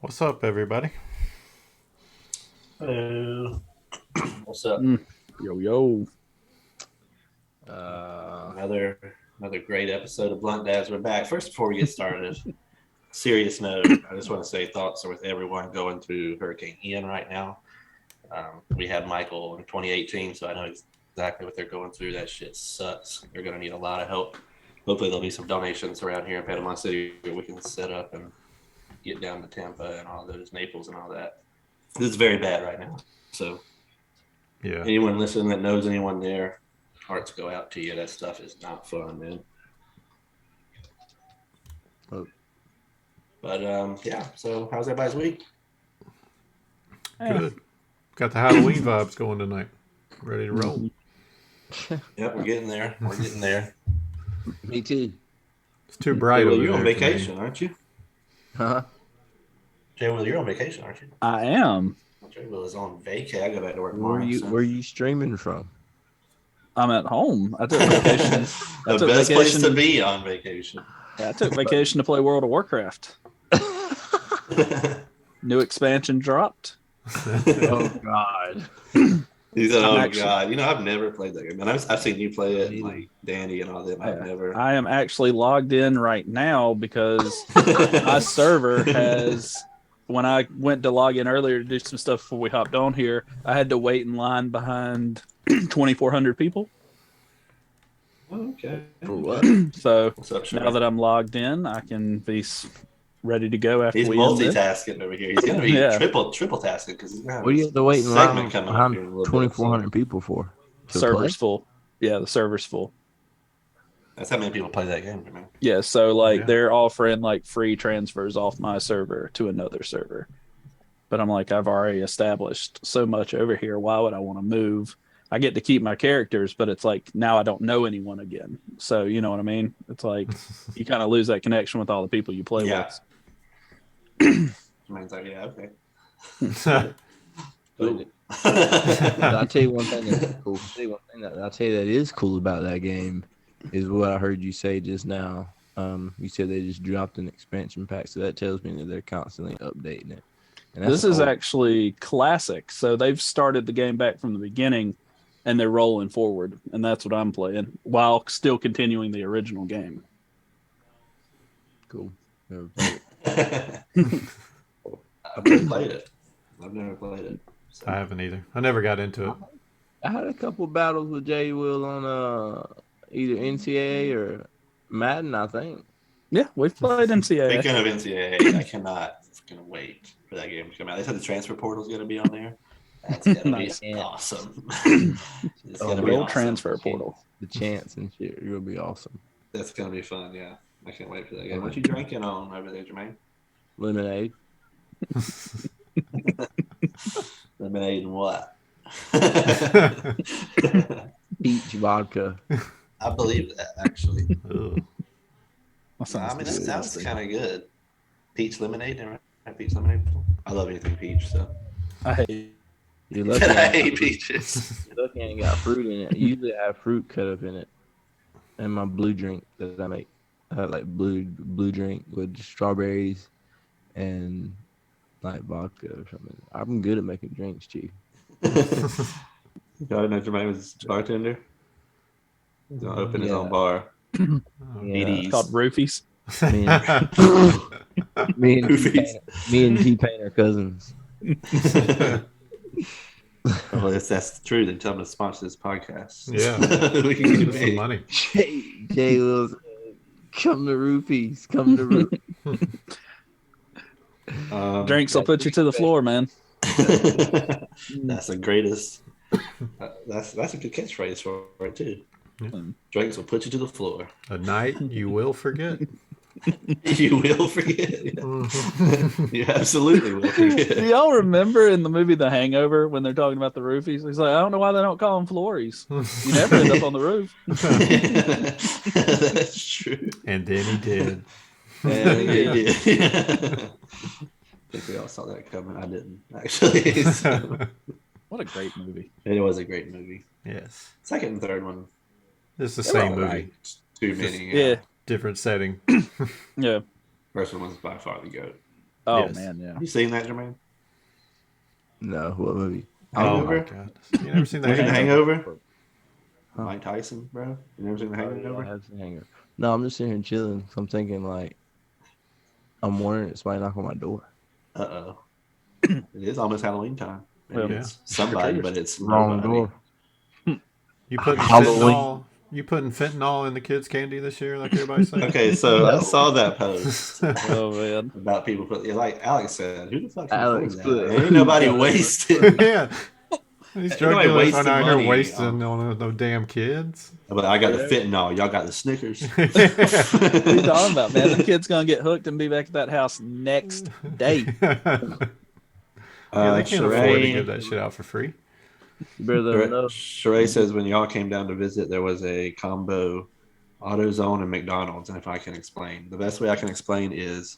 What's up, everybody? Hello. What's up? Yo, yo. Another great episode of Blunt Dads. We're back. First, before we get started, serious note, I just want to say thoughts are with everyone going through Hurricane Ian right now. We had Michael in 2018, so I know exactly what they're going through. That shit sucks. They're going to need a lot of help. Hopefully, there'll be some donations around here in Panama City where we can set up and get down to Tampa and all those, Naples and all that. This is very bad right now. So, Yeah. anyone listening that knows anyone there, hearts go out to you. That stuff is not fun, man. Oh. But yeah. So, how's everybody's week? Good. Got the Halloween vibes going tonight. Ready to roll. Yep, we're getting there. We're getting there. Me too. It's too bright Well, over you're there on for me. vacation, aren't you? Huh? Jay, well, you're on vacation, aren't you? I am. Jay Will is on vacay. I go back to work tomorrow. Where you streaming from? I'm at home. I took vacation. The best place to be on vacation. Yeah, I took vacation to play World of Warcraft. New expansion dropped. Oh God! He said, "Oh God!" You know, I've never played that game, and I've seen you play it, and like Danny and all that. I've never. I am actually logged in right now because my server has. When I went to log in earlier to do some stuff before we hopped on here, I had to wait in line behind 2,400 people. Okay. For what? So What's up, now that I'm logged in, I can be ready to go after he's we end this. multitasking over here. He's gonna be Yeah. triple tasking because he's gonna have What do you have to wait in segment line coming up here in a behind little bit, 2,400 people for? To Server's play? full. Yeah, the server's full. That's how many people play that game, man. Yeah, so like Yeah. they're offering like free transfers off my server to another server. But I'm like, I've already established so much over here. Why would I want to move? I get to keep my characters, but it's like now I don't know anyone again. So you know what I mean? It's like you kind of lose that connection with all the people you play Yeah. with. Man's like, yeah, okay. Cool. I'll tell you one thing that's cool. I'll tell you that is cool about that game is what I heard you say just now. You said they just dropped an expansion pack, so that tells me that they're constantly updating it. And that's This is cool. actually classic. So they've started the game back from the beginning and they're rolling forward. And that's what I'm playing while still continuing the original game. cool. I've never played it. So. I haven't either. I never got into it. I had a couple battles with Jay Will on either NCAA or Madden, I think. Yeah, we've played NCAA. Speaking of NCAA, I cannot fucking wait for that game to come out. They said the transfer portal is going to be on there. That's going to Nice. be awesome. It's Oh, going to The be real awesome. transfer portal. The chance and shit. You're gonna be awesome. That's going to be fun, yeah. I can't wait for that game. What you drinking on over there, Jermaine? Lemonade. Lemonade and what? Peach vodka. I believe that, actually. Ugh. That sounds I mean, that sounds disgusting. kind of good. Peach lemonade, never had peach lemonade before. I love anything peach, so. I hate. You're lucky. I hate peaches. You're lucky I ain't got fruit in it. Usually I have fruit cut up in it. And my blue drink that I make. I have like blue drink with strawberries and like vodka or something. I'm good at making drinks, Chief. Y'all didn't know Jermaine was a bartender? He's gonna open his own bar. Oh, Yeah. It's called roofies. Me and, me and Goofies. T-Pain are cousins. Well, if that's true, then tell them to sponsor this podcast. Yeah. We can get Get some paid. money. Jay Will said, come to Roofies. Come to Roofies. Drinks will put you to the floor, man. That's the greatest. That's a good catchphrase for it too. Yeah. Drinks will put you to the floor. A night you will forget. You will forget. You absolutely will Do forget. y'all remember in the movie The Hangover when they're talking about the roofies? He's like, I don't know why they don't call them flories. You never end up on the roof. That's true. And then he did. And he did. I think we all saw that coming. I didn't actually. So, What a great movie. it was a great movie. Yes. Second and third one, It's the They were same all movie. right. too many. Yeah. Different setting. Yeah. First one was by far the goat. Oh Yes. man, yeah. You seen that, Jermaine? No, what movie? Oh my Hangover? god! You never seen the Never seen The Hangover? Hangover? Huh? Mike Tyson, bro. You never seen The Oh, yeah, I Hangover? have seen Hangover. No, I'm just sitting here chilling. So I'm thinking like, I'm wondering if somebody knock on my door. Uh-oh. It is almost Halloween time. Maybe Yeah. it's somebody, Trick-or-treaters. but it's Wrong nobody. door. You putting Halloween. fentanyl? You putting fentanyl in the kids' candy this year, like everybody's saying? Okay, so I No. saw that post Oh man. about people put, like Alex said, who the fuck Alex is put- that? Ain't nobody wasted. Yeah. These drug Nobody dealers aren't wasting out here money wasting on no damn kids. But I got the fentanyl. Y'all got the Snickers. What are you talking about, man? Them kids gonna get hooked and be back at that house next day. Yeah, they can't afford to give that shit out for free. You better let them know. Sheree says when y'all came down to visit, there was a combo AutoZone and McDonald's. And if I can explain, the best way I can explain is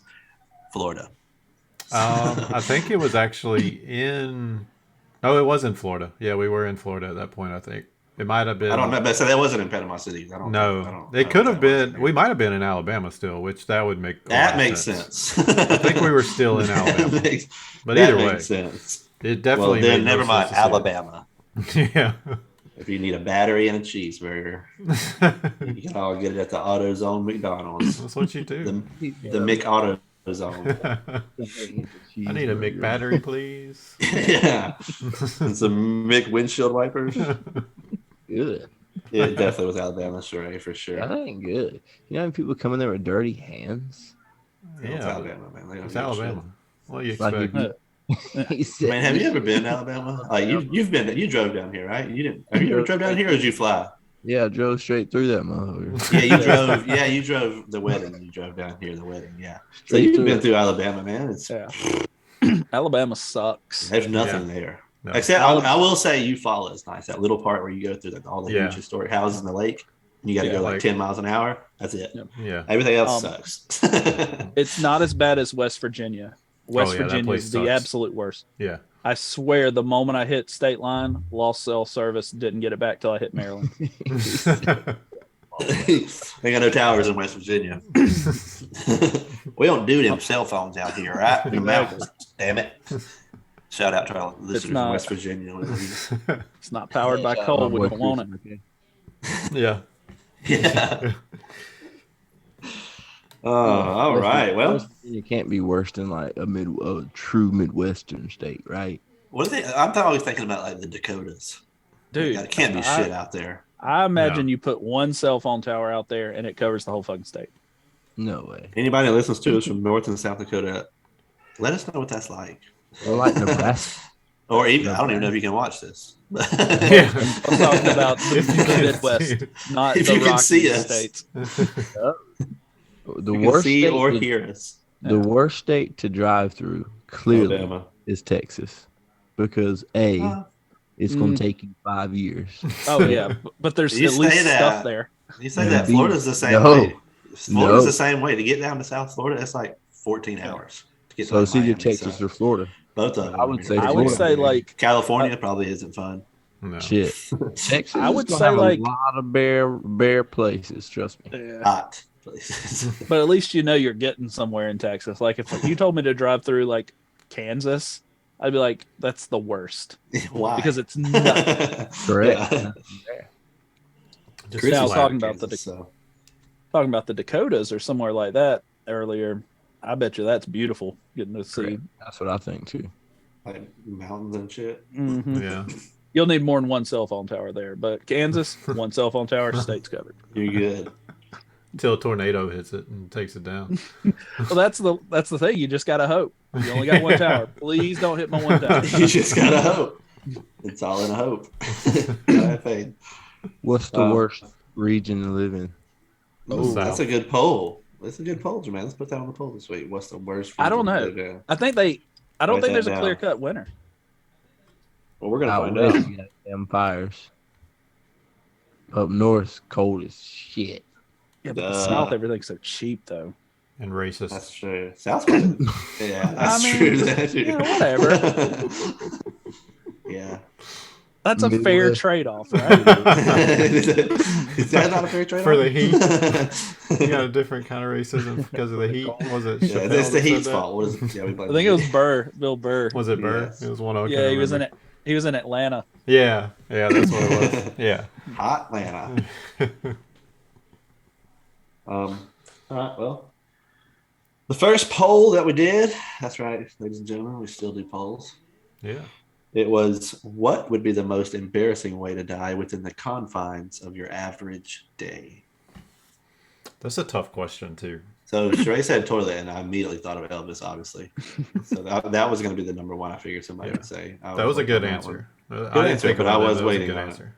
Florida. I think it was actually in. Oh, it was in Florida. Yeah, we were in Florida at that point. I think it might have been. I don't know, but so that wasn't in Panama City. I don't No, I it don't could know have if that was been. We might have been in Alabama still, which that would make That makes sense. I think we were still in Alabama, but that either way, makes sense. it definitely. Well, then made never no mind. sense to say. Alabama. Yeah. If you need a battery and a cheeseburger, you can all get it at the AutoZone McDonald's. That's what you do. The McAutoZone. I need a McBattery, please. Yeah. And some Mick windshield wipers. Good. It definitely was Alabama, Sheree, for sure. That ain't good. You know how many people come in there with dirty hands? It's Yeah, Alabama, man. They don't it's give a Alabama. What do you Like expect? if you- He shit. said- Man, have you ever been to Alabama? Like you've been. You drove down here, right? You didn't. Have you ever drove down here, or did you fly? Yeah, I drove straight through that motherfucker. Yeah, you drove. Yeah, you drove the wedding. You drove down here the wedding. Yeah. So Straight you've through been it. through Alabama, man. It's Yeah. Alabama sucks. there's nothing there. No. Except I will say Eufaula is nice. That little part where you go through all the Yeah. huge historic houses in the lake. And you got to Yeah, go like like- 10 miles an hour. That's it. Yep. Yeah. Everything else Um, sucks. It's not as bad as West Virginia. West yeah, that Virginia place is the sucks. absolute worst. Yeah. I swear, the moment I hit state line, lost cell service, didn't get it back till I hit Maryland. They got no towers in West Virginia. We don't do them cell phones out here, right? We mountains, damn it. Shout out to our listeners in not- West Virginia. It's not powered by Shout out coal. my We boy don't want it. Christian, Yeah. Yeah. All right. Well, West Virginia can't be worse than like a true Midwestern state, right? what are they? I'm always thinking about like the Dakotas. Dude, It can't be shit out there. I imagine you put one cell phone tower out there and it covers the whole fucking state. No way. Anybody that listens to us from North and South Dakota, let us know what that's like. Or like Nebraska. Or even, I don't even know if you can watch this. Yeah. I'm talking about the, If you can Midwest, see- not If the you can Rocky see us. states. The You can worst see state or to- hear us. The worst state to drive through clearly Alabama. is Texas, because A, it's going Mm. to take you 5 years. Oh yeah, but there's You at least say that. stuff there. You say Yeah. that Florida's the same No. way. Florida's No. the same way. To get down to South Florida, it's like 14 hours. To get to So like it's either Miami, Texas so or Florida. both of them. I would say I would Florida. say like California probably isn't fun. No. Shit. Texas I would is gonna say, have like- a lot of bare places, trust me. Hot places. but at least you know you're getting somewhere in Texas. Like if you told me to drive through like Kansas, I'd be like, that's the worst Why? because it's nothing. Correct. Yeah. Just Chris was flat. talking about the Kansas, so. talking about the Dakotas or somewhere like that earlier. I bet you that's beautiful getting to see. Correct. That's what I think too. Like mountains and shit. Mhm. Yeah. You'll need more than one cell phone tower there, but Kansas, one cell phone tower, state's covered. You're good. Until a tornado hits it and takes it down. Well, that's the thing. You just gotta hope. You only got one tower. Please don't hit my one tower. You just gotta hope. It's all in a hope. Gotta have faith. What's the worst region to live in? Oh, That's a good poll. That's a good poll, Jermaine. Let's put that on the poll this week. What's the worst? I don't region to know. live in? I don't Write think there's that a down. clear cut winner. Well, we're gonna Out find west, out. you got them fires. Up north, cold as shit. Yeah, but the Duh. South, everything's so cheap though. And racist. That's true. South Carolina. Yeah, that's I mean, true. That's true. yeah, whatever. Yeah. That's a fair Midwest. trade-off, right? Is that not a fair trade? For the heat. You got a different kind of racism because of the heat. Was it Yeah, Chappelle it's the that said Heat's that? fault. What is it? Yeah, we blame I think the it was Heat. Burr, Bill Burr. Was it Burr? Yes. It was one I Yeah, couldn't he was in remember. it. He was in Atlanta. Yeah, that's what it was. Yeah. Hot Atlanta. All right, well, the first poll that we did, that's right, ladies and gentlemen, we still do polls. Yeah. It was, what would be the most embarrassing way to die within the confines of your average day? That's a tough question, too. So Sheree said toilet, and I immediately thought of Elvis, obviously. So that was going to be the number one I figured somebody would say. That was a good on that answer. one. I Good didn't answer, think but about I that, was but that waiting a good on it. answer.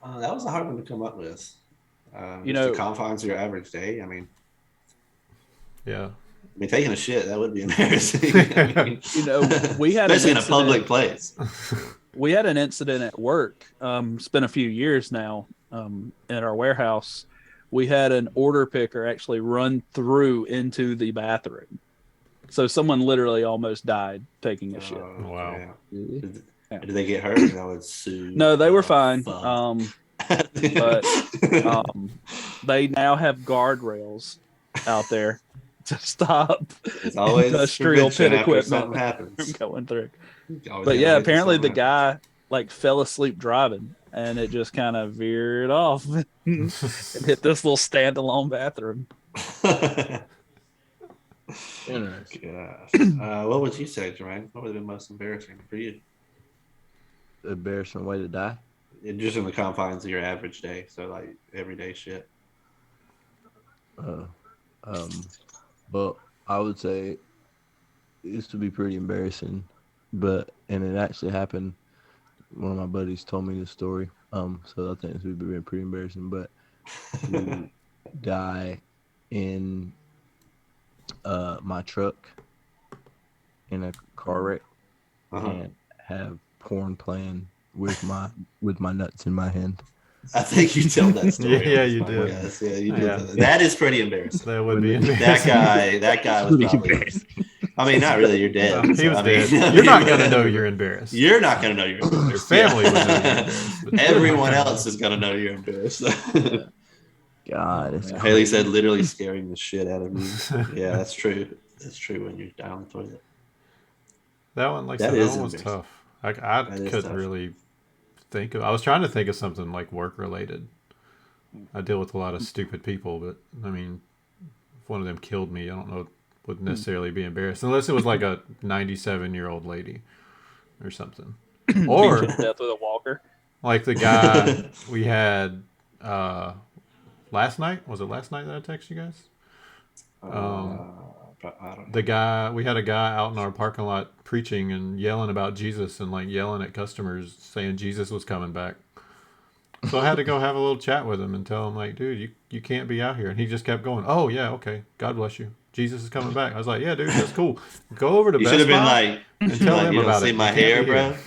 That was a hard one to come up with. You Just know- the confines of your average day. I mean, Yeah. taking a shit, that would be embarrassing. I mean, You know, we had an especially in a incident- public place. We had an incident at work. It's been a few years now. At our warehouse, we had an order picker actually run through into the bathroom. So someone literally almost died taking a shit. Wow. Yeah. Really? Did they get hurt? I would sue. No, they were fine. Fuck. But they now have guardrails out there to stop it's always industrial prevention pit after equipment something happens. from going through. Always But gotta yeah, wait till apparently the something guy like fell asleep driving, and it just kind of veered off and hit this little standalone bathroom. happens. Interesting. Gosh. What would you say, Jermaine? What would have been most embarrassing for you? Embarrassing way to die. Just in the confines of your average day, so like everyday shit. But I would say this would be pretty embarrassing, and it actually happened. One of my buddies told me this story. So I think this would be pretty embarrassing, but to die in my truck in a car wreck and have porn playing with my nuts in my hand. I think you told that story. Yeah, on this you did. podcast. Yeah, you did. Yeah. That is pretty embarrassing. That would be embarrassing. That guy was probably. I mean, not really. You're dead. He was I mean, dead. You're not going to know you're embarrassed. You're not going to know you're embarrassed. Your family would know you're embarrassed. but Everyone else is going to know you're embarrassed. God, it's Haley said, literally scaring the shit out of you. Yeah, that's true. That's true when you're down the toilet. That one, like That that is one was embarrassing. tough. I That is couldn't tough. really think of. I was trying to think of something like work related. I deal with a lot of stupid people, but I mean, if one of them killed me, I don't know, would necessarily be embarrassed unless it was like a 97-year-old lady or something, or Death with a walker. like the guy we had last night. Was it last night that I texted you guys? But I don't know. The guy, we had a guy out in our parking lot preaching and yelling about Jesus and like yelling at customers saying Jesus was coming back. So I had to go have a little chat with him and tell him like, dude, you can't be out here. And he just kept going, oh yeah, okay, God bless you, Jesus is coming back. I was like, yeah, dude, that's cool. Go over to You Best should have been Buy like, and tell him you don't about see it. my You can't hair, be bro. here.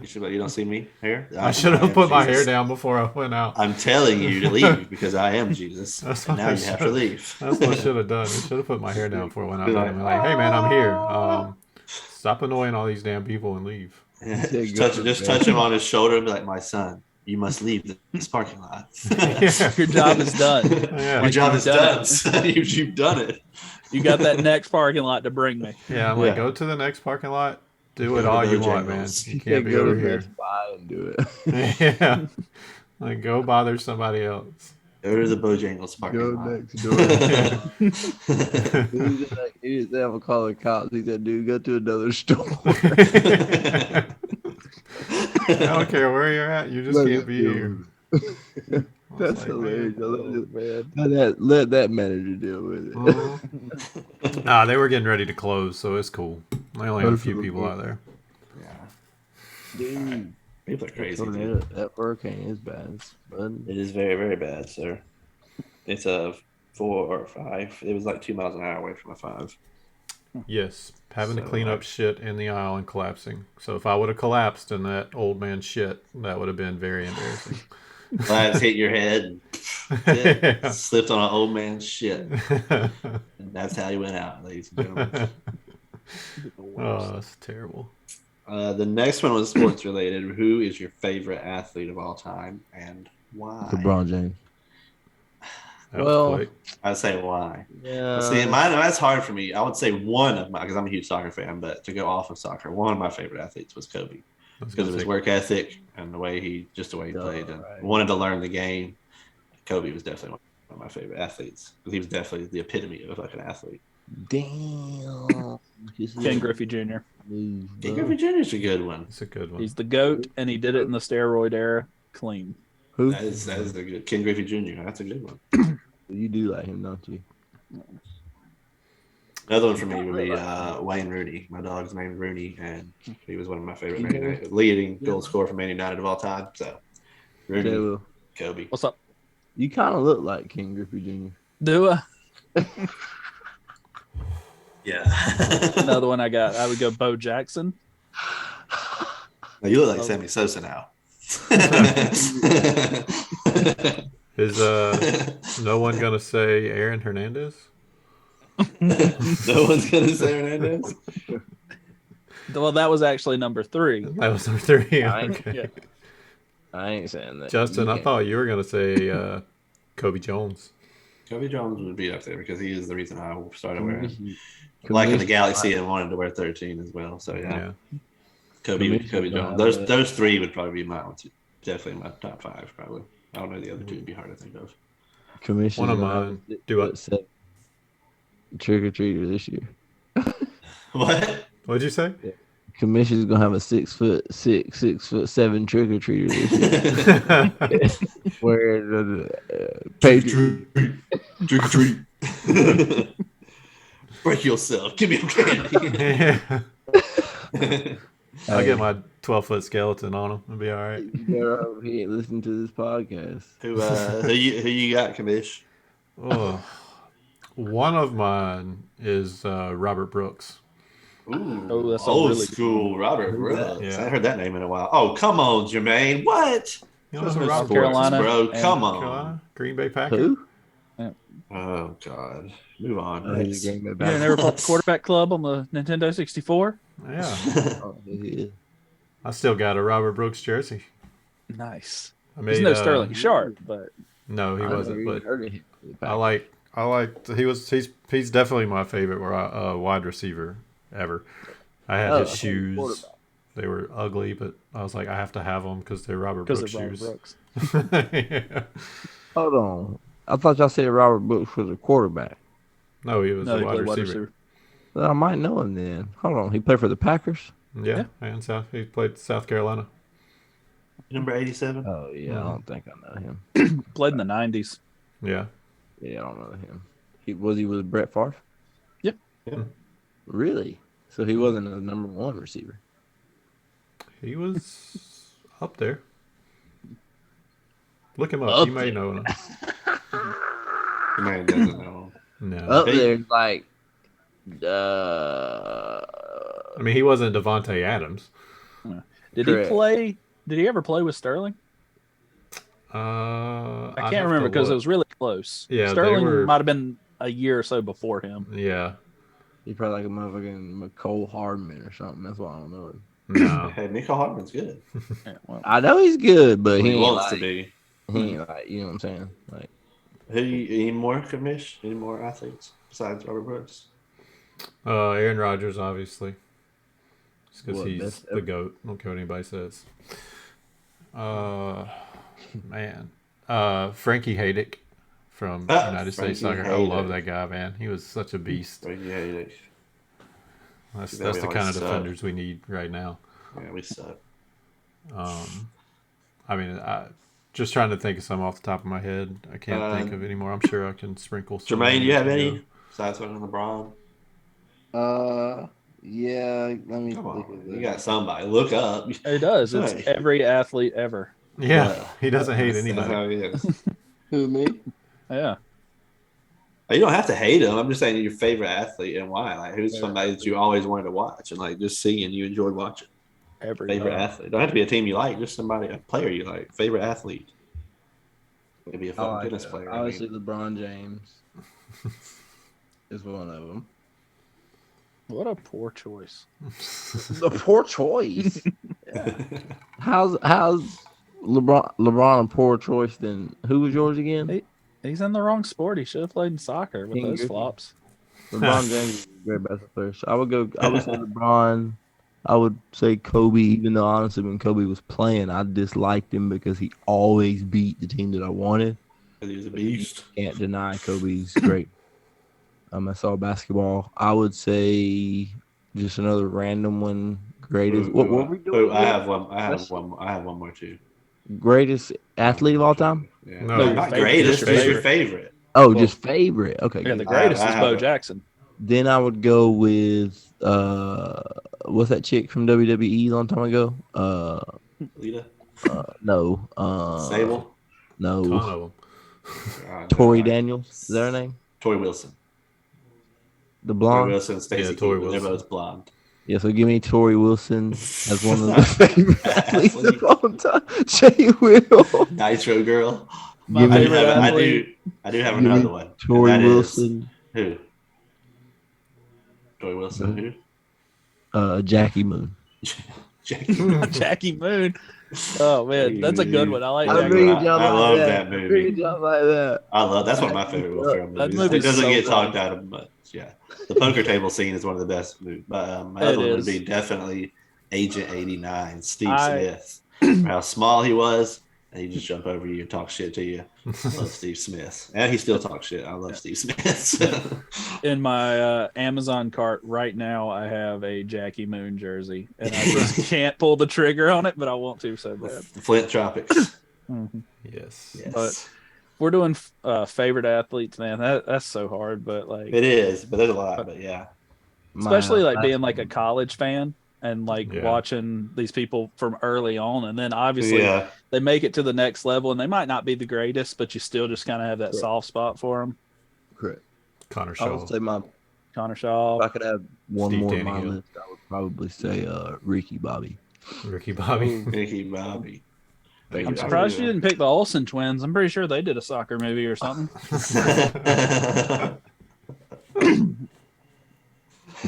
You should be like, you don't see me hair. I should have put my hair Jesus. down before I went out. I'm telling you to leave because I am Jesus. That's And what now I you have to should- leave. That's what I should have done. I should have put my hair down before I went out Be there like, and be like, hey man, I'm here. Stop annoying all these damn people and leave. Yeah, said just go, touch him on his shoulder and be like, my son, you must leave this parking lot. Yeah. Your job is done. Yeah. Your job you've is done done. it. son. You've done it. You got that next parking lot to bring me. Yeah, I'm Yeah. like, go to the next parking lot. Do Go it to all you want, Bojangles. man. You You can't be go over to here. Best Buy and do it. Yeah. Like, go bother somebody else. Go to the Bojangles parking Go lot. next door. He didn't have a call the cops. He said, dude, go to another store. I don't care where you're at. You just Let can't it be go. here. That's like, hilarious. Man. Let that manager deal with it. Nah, they were getting ready to close, so it's cool. They only had a few people out there. Dude, People are crazy. tornado, Dude. that hurricane is bad. Bud. It is very, very bad, sir. It's a 4 or 5. It was like 2 miles an hour away from a 5. Yes, having to So, clean like- up shit in the aisle and collapsing. So if I would have collapsed in that old man shit, that would have been very embarrassing. Glass hit your head and slipped on an old man's shit. And that's how you went out, ladies and gentlemen. Oh, that's terrible. The next one was sports related. Who is your favorite athlete of all time and why? LeBron James. That was Well, quick. I'd say why. Yeah. See, that's hard for me. I would say one of my, because I'm a huge soccer fan, but to go off of soccer, one of my favorite athletes was Kobe I was because gonna of his say, work ethic and the way he played and wanted to learn the game. Kobe was definitely one of my favorite athletes because he was definitely the epitome of like an athlete. Damn. Ken Griffey Jr. Ken Griffey Jr. is a good one. it's a good one. He's the GOAT, and he did it in the steroid era clean. Who? That is a good Ken Griffey Jr. That's a good one. You do like him, don't you? Another one for me would be Wayne Rooney. My dog's named Rooney, and he was one of my favorite leading goal scorer for Man United of all time. So, Rooney, Okay, well, Kobe. What's up? you kind of look like King Griffey Jr. Do I? Yeah. Another one I would go Bo Jackson. Now, you look like Sammy Sosa now. Is no one gonna say Aaron Hernandez? No one's gonna say Hernandez. Well, that was actually number 3. That was number 3. I ain't- Okay. Yeah. I ain't saying that. Justin, You I can't. thought you were gonna say Kobe Jones. Kobe Jones would be up there because he is the reason I started wearing Commission- liking the commission- Galaxy and wanted to wear 13 as well. So yeah, Kobe Commission- Jones. Those three would probably be my ones. Definitely my top 5. Probably. I don't know the other two would be hard to think of. Commission's One of gonna have mine. a Do it. 6'7" trick or treater this year. What? What'd you say? Commission's gonna have a 6'7" trick or treater this year. Where the Patriots. Trick or treat. Break yourself. Give me a candy. I'll get my 12-foot skeleton on him. It'll be all right. You better hope he ain't listening to this podcast. Who you got, Kamish? Oh, one of mine is Robert Brooks. Ooh, Oh, that's a old really good school Robert Who's that? Brooks. Yeah. I haven't heard that name in a while. Oh, come on, Jermaine. What? You know who Those Robert sports, Carolina bro. and Come on. Carolina? Green Bay Packers? Who? Oh God. Move on. Oh, he's a Green Bay You Packers. never played the quarterback club on the Nintendo 64? Yeah. Oh, he is. I still got a Robert Brooks jersey. Nice. I He's made no Sterling Sharp, but No, he I never wasn't. even But heard of him. I like he's definitely my favorite wide receiver ever. I had his shoes. quarterback. They were ugly, but I was like, I have to have them because they're Robert because Brooks of Robert shoes. Brooks. Yeah. Hold on. I thought y'all said Robert Brooks was a quarterback. No, he was No, a he wide played wide receiver. receiver. Well, I might know him then. Hold on. He played for the Packers? Yeah, and he played South Carolina. Number 87. Oh, yeah. I don't think I know him. Played in the 90s. Yeah, Yeah, I don't know him. Was he with Brett Favre? Yep. Yeah. Really? So he wasn't a number 1 receiver. he was up there. Look him up. Up You may there. know him. Jermaine doesn't know. No, Up Hey. there, like, I mean he wasn't Devontae Adams. Did Correct. he play? Did he ever play with Sterling? I I can't remember because it was really close. Yeah, they Sterling were- might have been a year or so before him. Yeah, he's probably like a motherfucking McCole Hardman or something. That's why I don't know him. no. Hey, Nico Hartman's good. Yeah, well, I know he's good, but He, he ain't wants like, to be. he ain't like, you know what I'm saying? Like, Any more, Kamish? Any more athletes besides Robert Brooks? Aaron Rodgers, obviously, because What, he's best the ever? GOAT. I don't care what anybody says. Man, Frankie Haydick from United States Frankie Soccer. I love Haydick. that guy, man. He was such a beast. Yeah, That's Yeah, we the kind of always suck. defenders we need right now. we suck. I mean, just trying to think of some off the top of my head. I can't think of any more. I'm sure I can sprinkle some. Jermaine, do you have names in any there. besides fucking LeBron? yeah, let me Come look on, at you this. got somebody. Look up. it does. It's Hey. every athlete ever. Yeah, he doesn't hate That's anybody. how he is. Who, me? Yeah. You don't have to hate him. I'm just saying your favorite athlete and why. Like, who's somebody that you always wanted to watch and like just see and you enjoyed watching? Every Favorite athlete. Don't have to be a team you like. Just somebody, a player you like. Favorite athlete. Maybe a fucking tennis player. I Obviously, mean. LeBron James is one of them. What a poor choice. The poor choice. How's LeBron a poor choice? Then who was yours again? He's in the wrong sport. He should have played in soccer with King those Griffey. flops. LeBron James is a great basketball player. So I would say LeBron. I would say Kobe, even though honestly when Kobe was playing, I disliked him because he always beat the team that I wanted. He was a But you beast. can't deny Kobe's great. I saw basketball. I would say just another random one. Greatest. What were we doing? I have one. I have one more too. Greatest athlete of all time? Yeah. No, No, your not favorite. greatest. Just Just your your favorite. Oh, Well, just favorite. Okay. Yeah, good. the greatest I is have Bo it. Jackson. Then I would go with what's that chick from WWE a long time ago? Lita. No. Sable. No. ton of them. Tori Daniels. Is that her name? Tori Wilson. The Tori blonde? Wilson, Stacey Yeah, Tori Keebler. They're Wilson. both blonde. Yeah, so give me Tori Wilson as one of the favorite athletes of all time. Jay Will. Nitro Girl. My Give me- favorite athlete. I do have Give me another one. and Tori that is- Wilson. Who? Tori Wilson. Who? Who? Jackie Moon. Jackie. Jackie Moon. Oh man, that's a good one. I like I Jackie figured Moon. y'all I love that movie. I figured y'all like that. I love that's one of my favorite Will Ferrell That movies. movie's It doesn't so get talked funny. out of much. Yeah, the poker table scene is one of the best movies. But my other It one would is. be definitely Agent 89, Steve I- Smith. For how small he was, and he just jump over you and talk shit to you. Love Steve Smith, and he still talks shit. I love Steve Smith. So. In my Amazon cart right now, I have a Jackie Moon jersey, and I just can't pull the trigger on it, but I want to so bad. Flint Tropics. Mhm. Yes. Yes. But we're doing favorite athletes, man. That's so hard, but like, It is, but there's a lot. But yeah, especially like being like a college fan and like Yeah. watching these people from early on, and then obviously yeah. they make it to the next level, and they might not be the greatest, but you still just kind of have that Correct. soft spot for them. Correct. Connor I Shaw. would say Connor if Shaw. I could have one Steve more on my Tannehill. list, I would probably say Ricky Bobby. Ricky Bobby. Ricky Bobby. I'm surprised you didn't pick the Olsen twins. I'm pretty sure they did a soccer movie or something.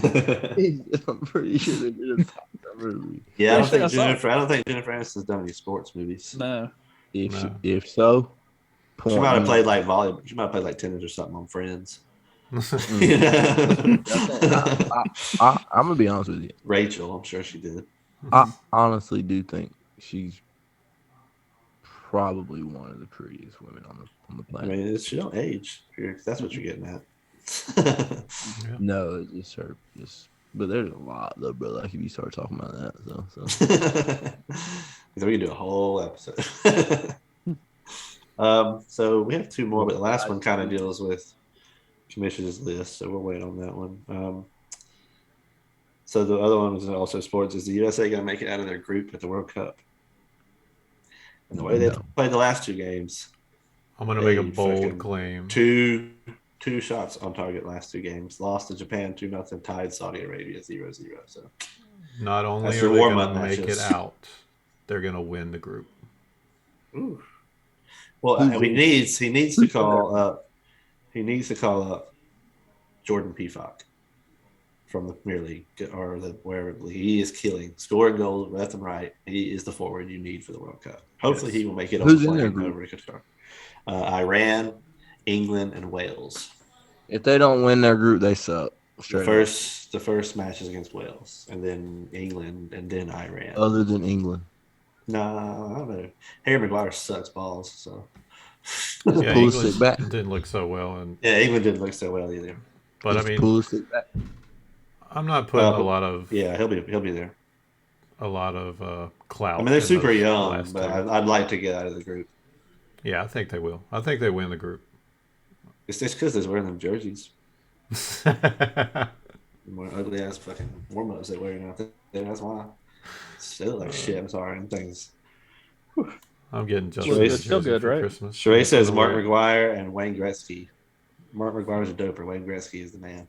I'm pretty sure they did a soccer movie. Yeah, I don't Pretty think sure I saw Jennifer. I don't think Jennifer Aniston's done any sports movies. No. No. If so, She point might have me. played like volleyball. She might have played like tennis or something on Friends. I'm gonna be honest with you. Rachel, I'm sure she did. I honestly do think she's probably one of the prettiest women on the I planet. mean, she don't age. If that's what you're getting at. No, it's just her. But there's a lot though, bro. Like if you start talking about that, so. We can do a whole episode. So we have two more, but the last one kind of deals with commission's list, so we'll wait on that one. So the other one is also sports. Is the USA going to make it out of their group at the World Cup? And the way they played the last two games, I'm gonna make a Hey, bold fucking claim. two shots on target last two games. Lost to Japan 2-0, tied Saudi Arabia 0-0. So Not only That's are your they warm-up gonna make it matches. out, they're gonna win the group. ooh. Well, he needs to call up. He needs to call up Jordan Peacock from the Premier League or wherever he is killing, scoring goals left and right. He is the forward you need for the World Cup. Hopefully, he will make it on Who's the in their plane group? over to Qatar. Iran, England, and Wales. If they don't win their group, they suck. The first match is against Wales, and then England, and then Iran. Other than England, Nah, I don't know. Harry Maguire sucks balls, so Just Yeah, pull the England stick back. didn't look so well, yeah, England didn't look so well either. but I Just mean, pull the stick back. I'm not putting But- a lot of Yeah, he'll be there. clout. I mean, they're in super those young, last but two. I'd like to get out of the group. Yeah, I think they will. I think they win the group. It's just because they're wearing them jerseys. More ugly ass fucking warm ups they're wearing out there. That's why. Still like shit. I'm sorry. Them things. I'm getting just Sure, a it's still jersey good, for right? Christmas. Sheree says I'm Mark gonna wear it. McGuire and Wayne Gretzky. Mark McGuire's a doper. Wayne Gretzky is the man.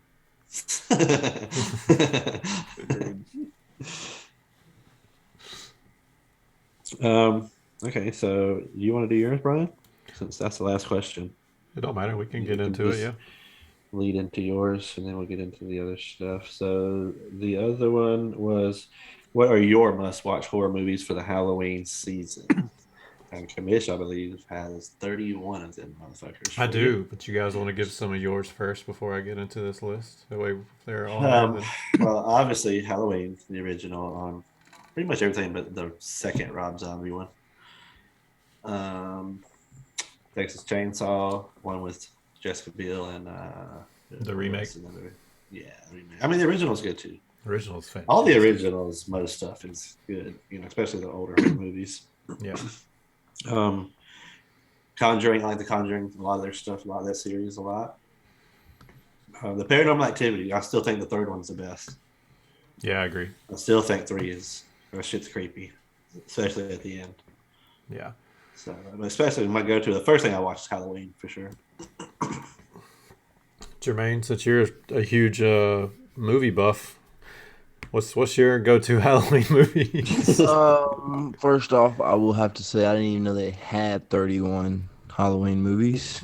Okay, so you want to do yours, Brian? Since that's the last question. It don't matter. We can You get can into it. just- Yeah. lead into yours, and then we'll get into the other stuff. So the other one was, what are your must-watch horror movies for the Halloween season? And Kamish, I believe, has 31 of them motherfuckers. I for you. do, but you guys want to give some of yours first before I get into this list? That way they're all Um, there. well, obviously Halloween, the original, on pretty much everything but the second Rob Zombie one. Texas Chainsaw, one with Jessica Biel and The remake. Yeah, the remake. I mean, the original's good too. Original's fantastic. All the originals, most stuff is good. Especially the older movies. Yeah. Conjuring, I like the Conjuring, a lot of their stuff, a lot of that series, a lot. The Paranormal Activity, I still think the third one's the best. Yeah, I agree. I still think 3 is, that shit's creepy, especially at the end. Yeah. So, especially my go-to, the first thing I watch is Halloween for sure. Jermaine, since you're a huge movie buff, what's your go-to Halloween movie? First off, I will have to say I didn't even know they had 31 Halloween movies.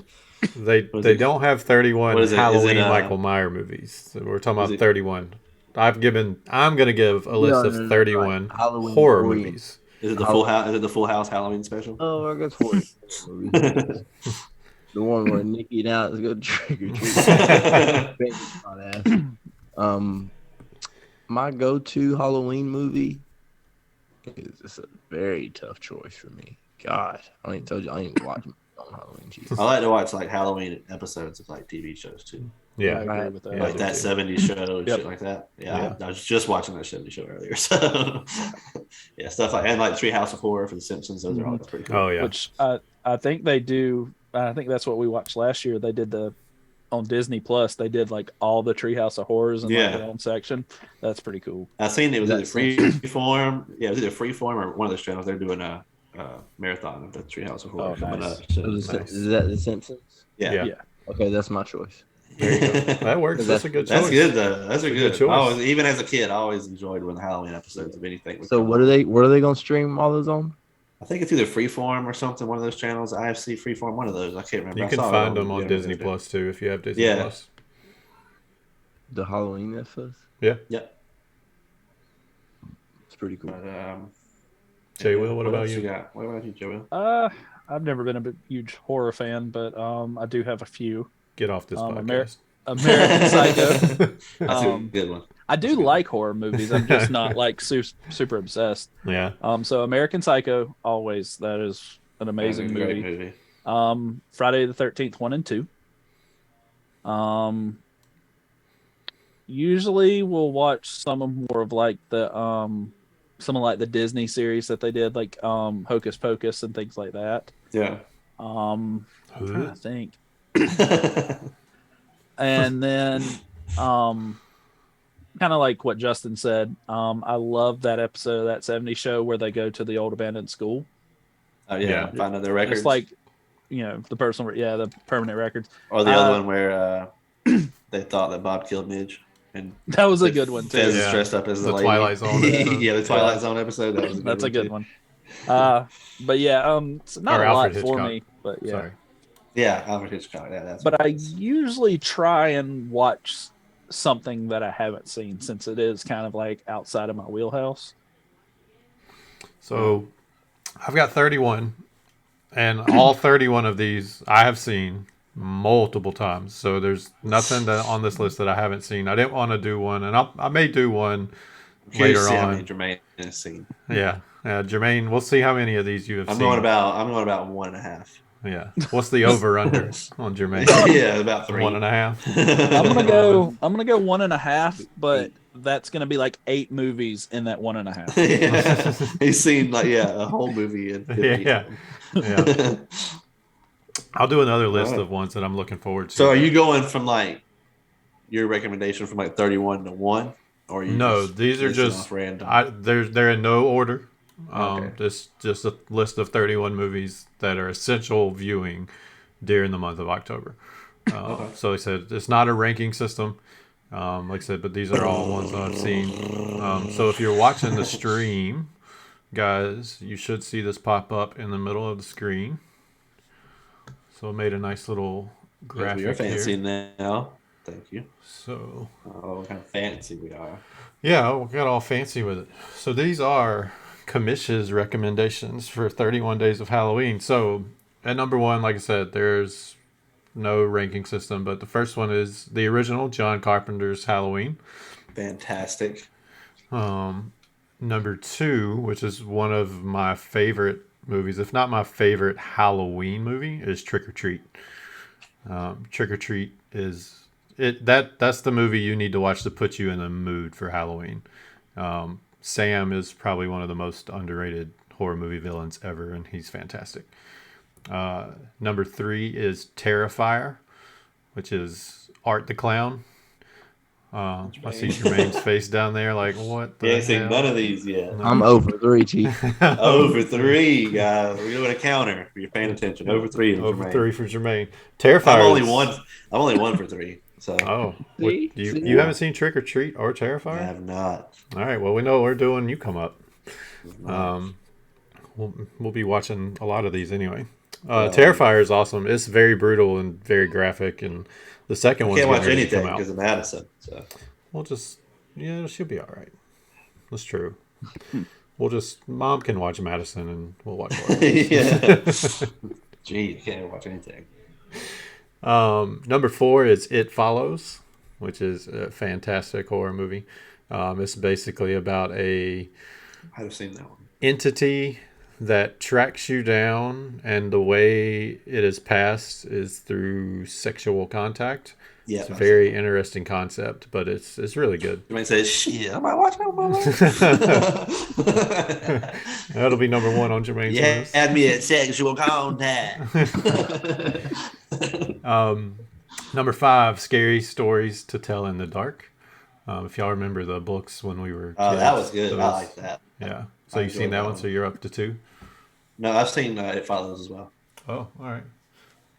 They don't have 31 What is it? Halloween Is it, Michael Myers movies. So we're talking about it- 31. I'm gonna give a list of 31 like Halloween horror orient- movies. Is it the Full House? Is it the Full House Halloween special? Oh, I guess 40 movies. The one where Nikki and Alex go trick or treat. My go-to Halloween movie is just a very tough choice for me. God, I ain't told you I ain't watching on Halloween. Jesus. I like to watch like Halloween episodes of like TV shows too, Yeah. I agree with that. Yeah, like that '70s show and Yep. shit like that. Yeah, Yeah. I was just watching that '70s show earlier. So yeah, stuff like, and like Treehouse of Horror for The Simpsons. Those are all pretty cool. Oh yeah. Which I think they do. I think that's what we watched last year. They did on Disney Plus. They did like all the Treehouse of Horrors in like, Yeah. their own section. That's pretty cool. I've seen it was either That's Freeform. Yeah, it was either Freeform or one of those channels. They're doing a marathon of the Treehouse of Horror Oh, coming nice. up. So, Is Nice. that The Simpsons? yeah. Yeah. Yeah. Okay, that's my choice. There you go. That works. That's a good choice. That's good though. That's a That's a good good choice. I always, even as a kid, I always enjoyed when the Halloween episodes of anything. would So come what on. are they gonna stream all those on? I think it's either Freeform or something. One of those channels, IFC, Freeform, one of those. I can't remember. You I can saw it find them the on internet Disney the other day. Plus too if you have Disney Yeah. Plus. The Halloween episodes? Yeah. Yeah. It's pretty cool. But, Jay Will, what about else you? got? What about you, Jay Will? I've never been a huge horror fan, but I do have a few. Get off this podcast. American Psycho. That's a good one. I do like horror movies. I'm just not like super obsessed. Yeah. So American Psycho, always, that is an amazing That's a great movie. movie. Friday the 13th 1 and 2. Usually we'll watch some of more of like the Disney series that they did, like Hocus Pocus and things like that. Yeah. I'm trying to think. And then kind of like what Justin said, I love that episode of that 70s show where they go to the old abandoned school. Oh yeah. Yeah. Find out their records. It's like, the the permanent records. or the other one where they thought that Bob killed Midge. And That was a good one too. Fez is Yeah. dressed up as The lady. Twilight Zone episode. Yeah, the Twilight Zone episode. That was a good That's one a good too. one. But yeah, it's not Or a lot Alfred for Hitchcock. me, but yeah. Sorry. Yeah, Alfred Hitchcock. Yeah, that's. But I usually try and watch something that I haven't seen, since it is kind of like outside of my wheelhouse. So I've got 31, and all 31 of these I have seen multiple times. So there's nothing on this list that I haven't seen. I didn't want to do one, and I may do one Curious later to see how on. many Jermaine has seen. Yeah. Jermaine, we'll see how many of these you have I'm seen. going about 1.5. Yeah. What's the over under on Jermaine? Yeah, about 3. 1.5. I'm gonna go 1.5, but that's gonna be like 8 movies in that 1.5. Yeah. He's seen a whole movie in 50. Yeah. Yeah. I'll do another list of ones that I'm looking forward to. So are you going from like your recommendation from like 31 to 1? Or are you No, these are listing just off random? they're in no order. Okay. Just a list of 31 movies that are essential viewing during the month of October. So like I said, it's not a ranking system. Like I said, but these are all ones that I've seen. So if you're watching the stream, guys, you should see this pop up in the middle of the screen. So I made a nice little graphic You're fancy here. now. Thank you. So, Oh, what kind of fancy we are. yeah, we got all fancy with it. So these are Commission's recommendations for 31 Days of Halloween. So at number one, like I said, there's no ranking system, but the first one is the original John Carpenter's Halloween. Fantastic. Number two, which is one of my favorite movies, if not my favorite Halloween movie, is Trick or Treat. Trick or Treat is that's the movie you need to watch to put you in the mood for Halloween. Sam is probably one of the most underrated horror movie villains ever, and he's fantastic. Number three is Terrifier, which is Art the Clown. I see Jermaine's face down there, like, what the You ain't seen hell? none of these yet. I'm over 3, Chief. Over 3, guys. We're doing a counter. If you're paying attention. Over 3. for Over Jermaine. 3 for Jermaine. Terrifier. I'm only one for 3. So Oh, See? you haven't seen Trick or Treat or Terrifier? I have not. All right. Well, we know what we're doing. You come up. We'll be watching a lot of these anyway. Terrifier is awesome. It's very brutal and very graphic, and the second one Can't watch getting ready to anything come out. because of Madison. So We'll just she'll be all right. That's true. Mom can watch Madison, and we'll watch horror. yeah. Gee, you can't watch anything. Number 4 is It Follows, which is a fantastic horror movie. It's basically about a I've seen that one. entity that tracks you down, and the way it is passed is through sexual contact. Yeah, It's a very interesting concept, but it's really good. You might say, "Shit, I might watch that." That'll be number 1 on Jermaine's Yeah, list. had me at sexual contact. Number 5, Scary Stories to Tell in the Dark. If y'all remember the books when we were kids. Oh, that was good. those- I like that. Yeah. So I you've seen enjoyed that that one, one. so you're up to 2? No, I've seen It Follows as well. Oh, all right.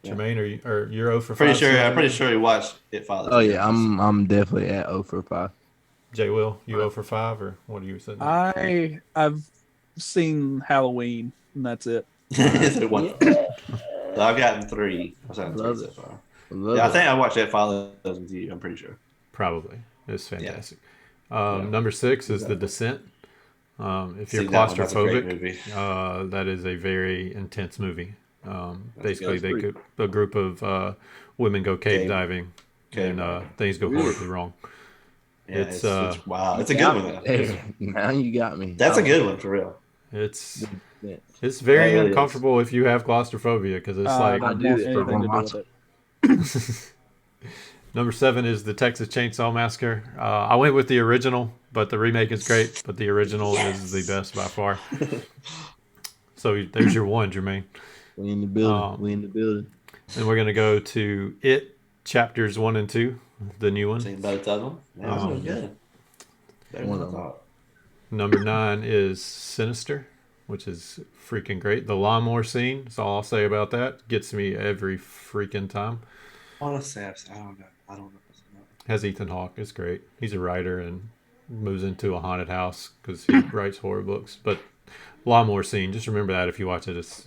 Yeah. Jermaine, you're 0 for 5? I'm so pretty sure you watched It Follows. Oh yeah, I'm definitely at 0 for 5. Jay Will, you 0 for 5, or what are you saying? I've seen Halloween, and that's it. It's one. So I've gotten 3. I've gotten 3 Love so it. far. Love Yeah, I it. think I watched It Follows with you. I'm pretty sure. Probably. It's fantastic. Yeah. Number 6 is The Descent. If you're Seen that one. That's a great claustrophobic, movie. that is a very intense movie. Basically, good. a group of women go cave Cave- diving, cave and things go Really? horribly wrong. Yeah, it's, it's wow. It's a good one. Hey, now you got me. That's a good one for real. It's Yeah. it's very That really uncomfortable if you have claustrophobia, because it's I like don't do want it, anything to do watch with it. Number 7 is the Texas Chainsaw Massacre. I went with the original, but the remake is great. But the original is the best by far. So there's your 1, Jermaine. We in the building. We in the building. And we're gonna go to It chapters 1 and 2, the new one. Seen both of them. Yeah, those are good. Better One than I of them. thought. Number 9 is Sinister, which is freaking great. The lawnmower scene, that's all I'll say about that. Gets me every freaking time. I want to say I don't know. I don't know. Has Ethan Hawke. It's great. He's a writer and moves into a haunted house because he writes horror books. But lawnmower scene, just remember that if you watch it. It's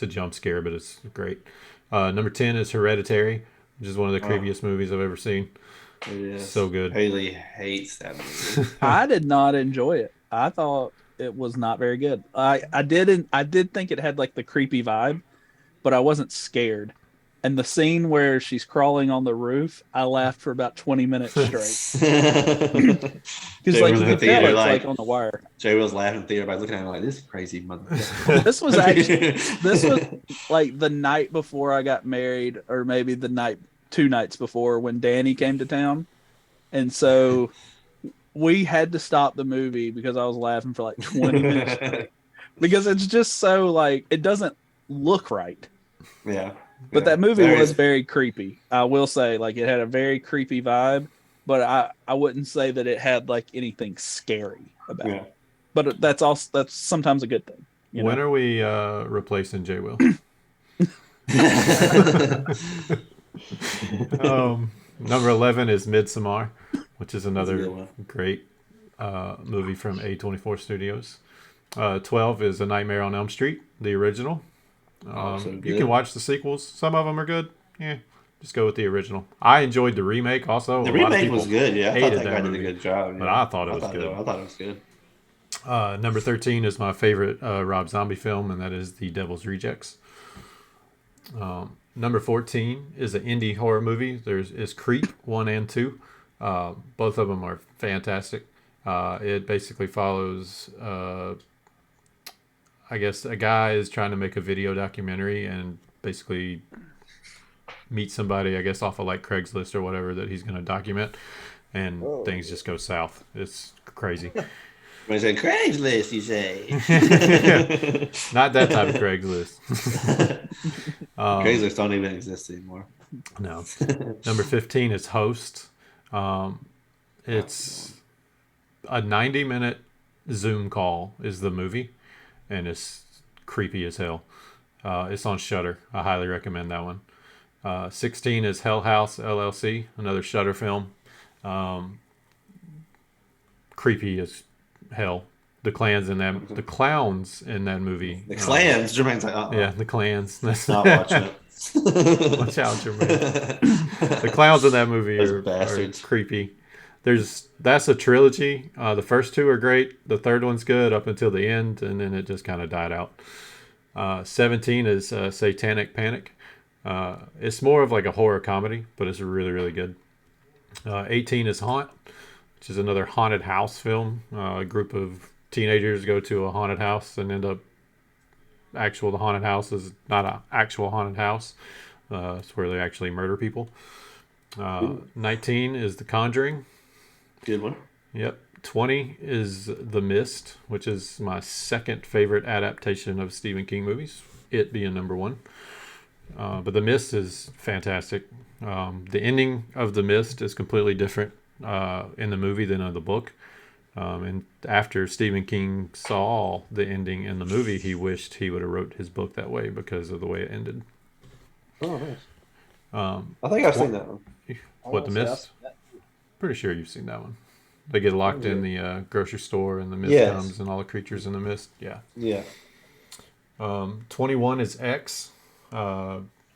a jump scare, but it's great. Number 10 is Hereditary, which is one of the creepiest movies I've ever seen. It is. So good. Haley hates that movie. I did not enjoy it. I thought it was not very good. I did think it had like the creepy vibe, but I wasn't scared. And the scene where she's crawling on the roof, I laughed for about 20 minutes straight. Because Jay like was you in the could tell theater, it's like- like on the wire. Jay was laughing at the theater by looking at him like this crazy mother. This was like the night before I got married, or maybe the 2 nights before when Danny came to town. And so we had to stop the movie because I was laughing for like 20 minutes straight. Because it's just so like it doesn't look right. Yeah. But Yeah. that movie There was is- very creepy. I will say, like, it had a very creepy vibe, but I wouldn't say that it had like anything scary about Yeah. it. But that's sometimes a good thing. You When know? are we replacing J. Will? Number 11 is Midsommar, which is That's a another good one. great movie from A24 Studios. 12 is A Nightmare on Elm Street, the original. Oh, so You good. can watch the sequels. Some of them are good. Yeah. Just go with the original. I enjoyed the remake also. The A lot of remake was people good. Yeah, I thought hated that guy did a movie, good job. but yeah. I thought it was good. I thought it was good. Number 13 is my favorite Rob Zombie film, and that is The Devil's Rejects. Number 14 is an indie horror movie. Is Creep 1 and 2. Both of them are fantastic. It basically follows, I guess, a guy is trying to make a video documentary and basically meet somebody, I guess, off of like Craigslist or whatever that he's going to document, and things just go south. It's crazy. When I said Craigslist, you say? Not that type of Craigslist. Craigslist don't even exist anymore. No. Number 15 is Host. It's a 90-minute Zoom call is the movie, and it's creepy as hell. It's on Shudder. I highly recommend that one. 16 is Hell House LLC, another Shudder film. Creepy as hell. The clowns in that movie. The clans. Jermaine's like, yeah, the clans. Not watching it. Watch out, Jermaine. The clowns in that movie are creepy. That's a trilogy. The first two are great. The third one's good up until the end, and then it just kind of died out. 17 is Satanic Panic. It's more of like a horror comedy, but it's really, really good. 18 is Haunt, which is another haunted house film. A group of teenagers go to a haunted house and end up the haunted house is not an actual haunted house. It's where they actually murder people. 19 is The Conjuring. Good one. Yep. 20 is The Mist, which is my second favorite adaptation of Stephen King movies, it being number one. But The Mist is fantastic. The ending of The Mist is completely different in the movie than in the book. And after Stephen King saw the ending in the movie, he wished he would have wrote his book that way because of the way it ended. Oh, nice. I think I've seen that one. What, The Mist? Pretty sure you've seen that one. They get locked in the grocery store, and the mist comes, and all the creatures in the mist. Yeah. Yeah. 21 is X,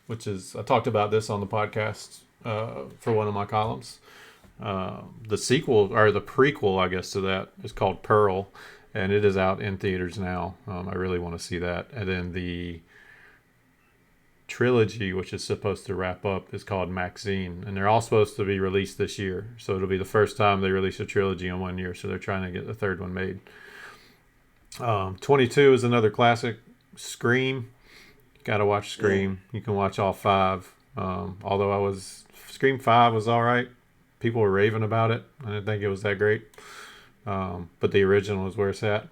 which is, I talked about this on the podcast for one of my columns. The sequel, or the prequel, I guess, to that is called Pearl, and it is out in theaters now. I really want to see that. And then the trilogy, which is supposed to wrap up, is called Maxine, and they're all supposed to be released this year. So it'll be the first time they release a trilogy in 1 year. So they're trying to get the third one made. 22 is another classic, Scream. Got to watch Scream. You can watch all five. Although Scream 5 was all right. People were raving about it. I didn't think it was that great. But the original is where it's at.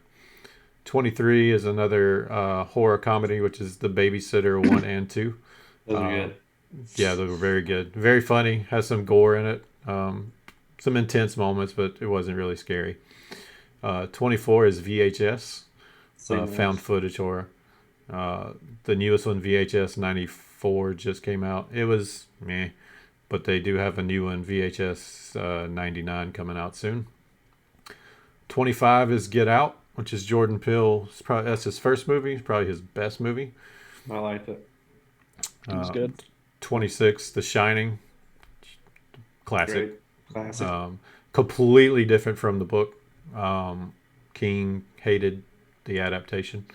23 is another horror comedy, which is The Babysitter 1 and 2. Those are good. Yeah, they were very good. Very funny. Has some gore in it. Some intense moments, but it wasn't really scary. 24 is VHS, found footage horror. The newest one, VHS 94, just came out. It was meh, but they do have a new one, VHS 99, coming out soon. 25 is Get Out, which is Jordan Peele. That's his first movie. It's probably his best movie. I liked it. It was good. 26, The Shining. Classic. Great. Classic. Completely different from the book. King hated the adaptation.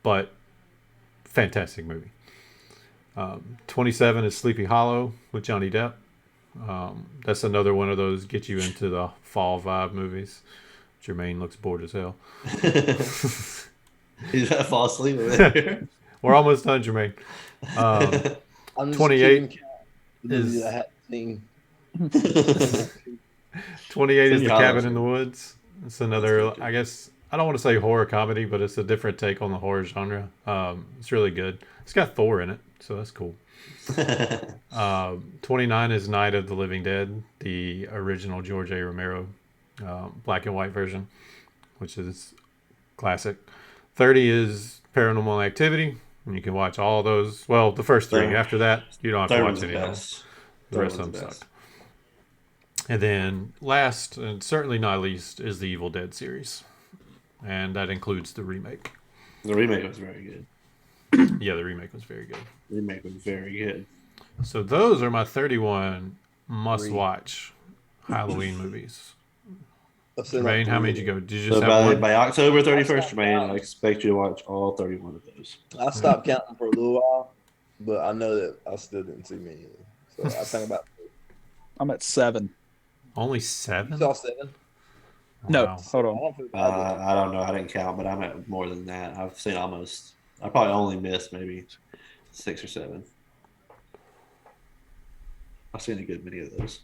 But fantastic movie. 27 is Sleepy Hollow with Johnny Depp. That's another one of those get you into the fall vibe movies. Jermaine looks bored as hell. He's gonna fall asleep with it. We're almost done, Jermaine. I'm just 28 keeping count of the movies is- I hadn't seen. 28 is The Sleepy Hollow. Cabin in the Woods. It's another, I guess, I don't want to say horror comedy, but it's a different take on the horror genre. It's really good. It's got Thor in it, so that's cool. 29 is Night of the Living Dead, the original George A. Romero black and white version, which is classic. 30 is Paranormal Activity, and you can watch all those. Well, the first three. Third- After that, you don't have to Third watch one's the any of them. best. The rest of them suck. And then last, and certainly not least, is the Evil Dead series. And that includes the remake. The remake was very good. Yeah, the remake was very good. The remake was very good. So those are my 31 must-watch Halloween movies. I've seen like Jermaine, how 3 many of did you them. go? Did you So just have one? by October 31st, stopped Jermaine, I counting. expect you to watch all 31 of those. I stopped counting for a little while, but I know that I still didn't see many of them. So I think about I'm at 7. Only you 7? saw 7. No, Wow. hold I on. don't feel bad. I don't know. I didn't count, but I'm at more than that. I've seen almost. I probably only missed maybe 6 or 7. I've seen a good many of those.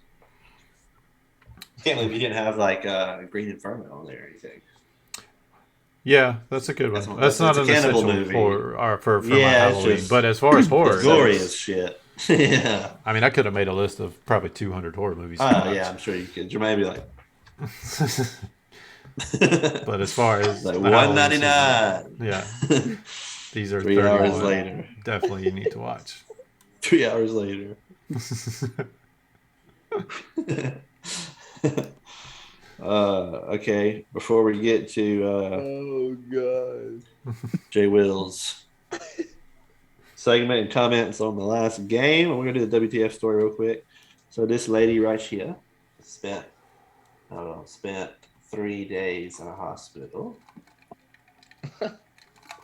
Can't believe you didn't have like Green Inferno on there or anything. Yeah, that's a good one. That's not a an cannibal essential movie. for my Yeah, it's Halloween. just- But as far as horror, It's gory that's- as shit. Yeah. I mean, I could have made a list of probably 200 horror movies. to watch. Yeah, I'm sure you could. Jermaine be like, But as far as like the Halloween $1.99. season, yeah, these are 3 31. hours later. Definitely, you need to watch. 3 hours later. Okay. Before we get to Oh god. Jay Will's segment and comments on the last game, we're gonna do the WTF story real quick. So this lady right here spent 3 days in a hospital.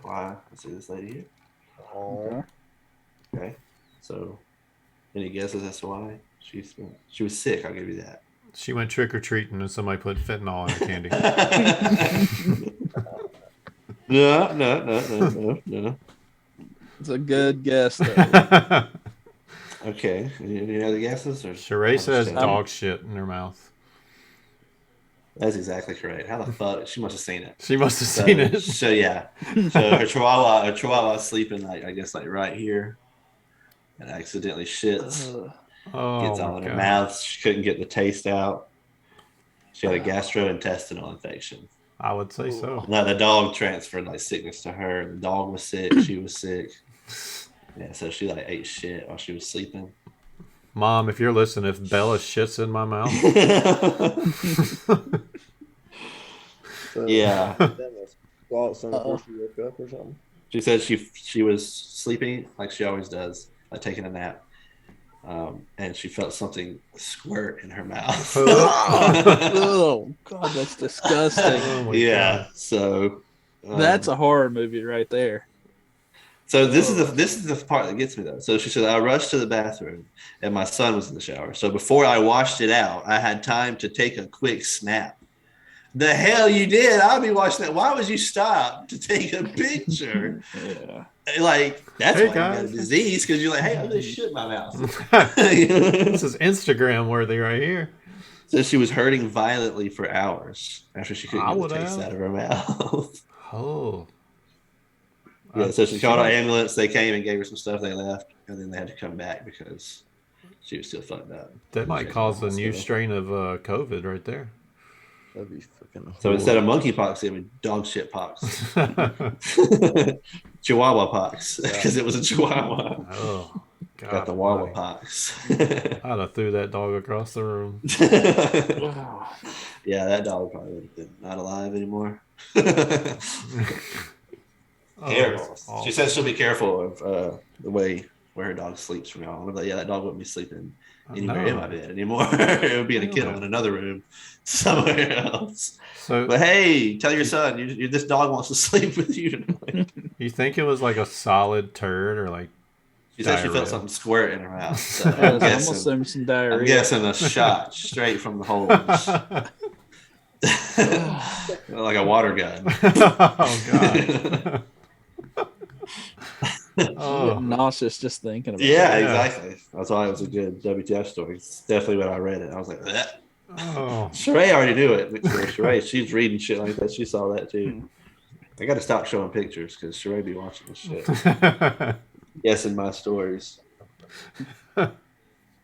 Why? Let's see this lady here. Oh. Okay. So any guesses as to why? She was sick, I'll give you that. She went trick or treating and somebody put fentanyl in her candy. No. It's a good guess, though. Okay. Any other guesses? Or Sheree says I'm- dog shit in her mouth. That's exactly correct. How the fuck? She must have seen it. She must have seen it. So yeah. So her chihuahua was sleeping like I guess like right here, and accidentally shits. Oh, Gets all my in her God. mouth. She couldn't get the taste out. She had a gastrointestinal infection. I would say so. Now the dog transferred like sickness to her. The dog was sick. She was sick. Yeah, so she like ate shit while she was sleeping. Mom, if you're listening, if Bella shits in my mouth, So, Yeah. That must swallow some before she woke up or something. She said she was sleeping like she always does, like taking a nap. And she felt something squirt in her mouth. Oh, God, that's disgusting. oh my Yeah. God. So That's a horror movie right there. So this is the part that gets me though. So she said I rushed to the bathroom and my son was in the shower. So before I washed it out, I had time to take a quick snap. The hell you did? I'll be watching that. Why would you stop to take a picture? Yeah. Like that's Hey, why you got a guys. disease because you're like, hey, I just shit in my mouth. This is Instagram worthy right here. So she was hurting violently for hours after she couldn't I get the would taste have. out of her mouth. Oh. Yeah, so she called an ambulance. They came and gave her some stuff. They left, and then they had to come back because she was still fucked up. That might cause a new Hospital. strain of COVID right there. That'd be fucking. So instead of monkeypox, it was dog shit pox, Chihuahua pox, because it was a Chihuahua. Oh, God. Got the Wawa almighty. pox. I'd have threw that dog across the room. Yeah, that dog probably would have been not alive anymore. Oh, Careful. that's awful. She says she'll be careful of the way where her dog sleeps from now on. I'm like, yeah, that dog wouldn't be sleeping anywhere in my bed anymore. It would be in a kennel in another room somewhere else. So But hey, tell your son this dog wants to sleep with you tonight. you think it was like a solid turd or like She said she Diarrhea. felt something squirt in her mouth. So Yeah, I'm, I'm guessing, assuming some I'm diarrhea. guessing a shot straight from the hose. Like a water gun. oh God. I'm Oh, getting nauseous just thinking about Yeah, it. Yeah. exactly. That's why it was a good WTF story. It's definitely when I read it. I was like, "Bleh." oh. Sheree already knew it. Sheree, she's reading shit like that. She saw that too. I got to stop showing pictures because Sheree be watching this shit. Guessing my stories.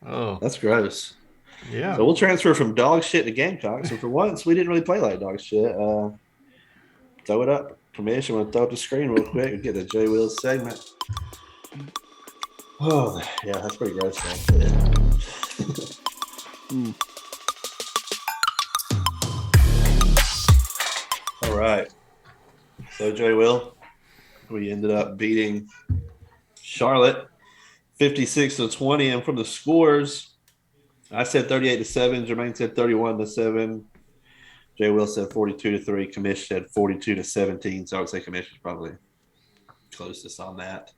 oh, That's gross. yeah. So we'll transfer from dog shit to Gamecocks. And for once, we didn't really play like dog shit. Throw it up. Permission. I'm going to throw up the screen real quick and get the J Wheels segment. Oh, yeah, that's pretty gross. Man. All right. So, J Will, we ended up beating Charlotte 56-20, and from the scores, I said 38-7. Jermaine said 31-7. Jay Will said 42-3. Commish said 42-17. So I would say Commish is probably closest on that.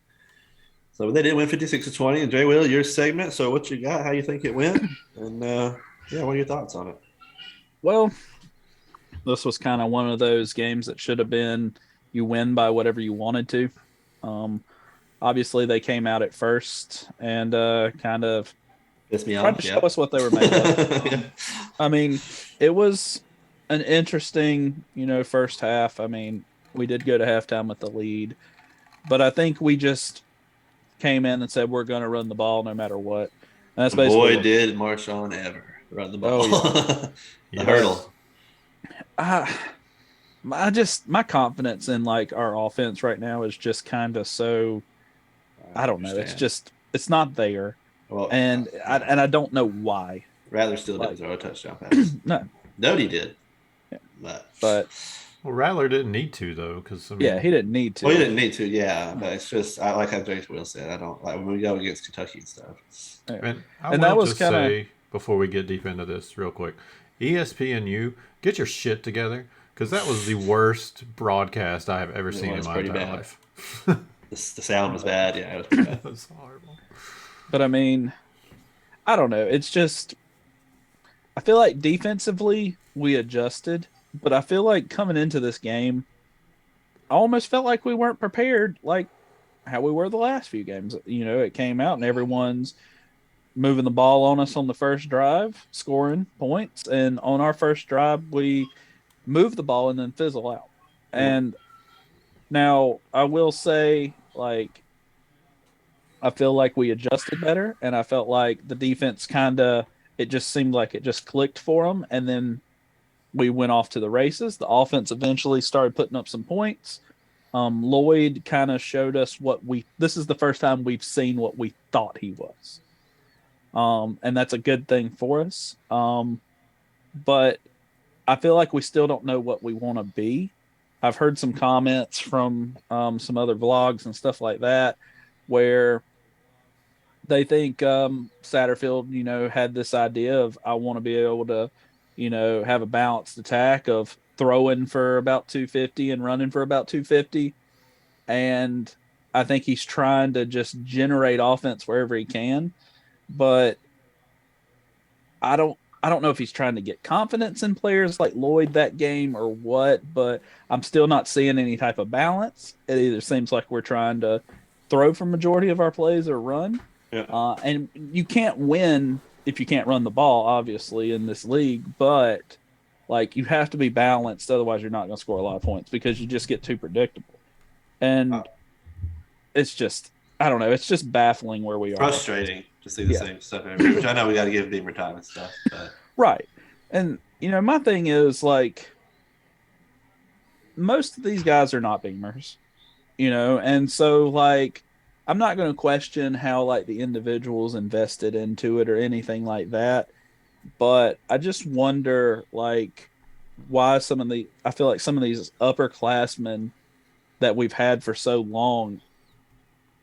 So they did win 56-20. And Jay Will, your segment. So what you got? How you think it went? And yeah, what are your thoughts on it? Well, this was kind of one of those games that should have been you win by whatever you wanted to. Obviously, they came out at first and kind of Pissed me tried off. to show us what they were made of. Yeah. I mean, it was an interesting, first half. I mean, we did go to halftime with the lead, but I think we just came in and said we're going to run the ball no matter what. And that's basically Boy, did Marshawn ever run the ball. Oh, The hurdle. My confidence in like our offense right now is just kind of so I don't know. It's not there, Well, and I don't know why. Rattler still didn't throw a touchdown pass. No, Doty did. Yeah. But Well, Rattler didn't need to though, because he didn't need to. Well, he didn't need to, yeah. But it's just I like how Jay Will said. I don't like when we go against Kentucky and stuff. And And that was just kinda- say before we get deep into this, real quick, ESPNU, get your shit together, because that was the worst broadcast I have ever seen in was my pretty entire bad. life. The sound was bad. Yeah, it was pretty bad. It was horrible. But I mean, I don't know. It's just I feel like defensively we adjusted, but I feel like coming into this game, I almost felt like we weren't prepared, like how we were the last few games. It came out and everyone's moving the ball on us on the first drive, scoring points, and on our first drive we move the ball and then fizzle out. And now I will say, like, I feel like we adjusted better, and I felt like the defense it just seemed like it just clicked for them, and then we went off to the races. The offense eventually started putting up some points. Lloyd kind of showed us this is the first time we've seen what we thought he was. And that's a good thing for us. But I feel like we still don't know what we want to be. I've heard some comments from some other vlogs and stuff like that where they think Satterfield, had this idea of I want to be able to, have a balanced attack of throwing for about 250 and running for about 250. And I think he's trying to just generate offense wherever he can. But I don't know if he's trying to get confidence in players like Lloyd that game or what, but I'm still not seeing any type of balance. It either seems like we're trying to throw for majority of our plays or run. Yeah. And you can't win if you can't run the ball, obviously, in this league, but like you have to be balanced. Otherwise you're not going to score a lot of points because you just get too predictable. And it's just, I don't know. It's just baffling where we are. Frustrating to see the same stuff every year, which I know we got to give Beamer time and stuff. But. Right. And, my thing is, like, most of these guys are not Beamers, and so, like, I'm not going to question how, like, the individuals invested into it or anything like that, but I just wonder, like, why I feel like some of these upperclassmen that we've had for so long,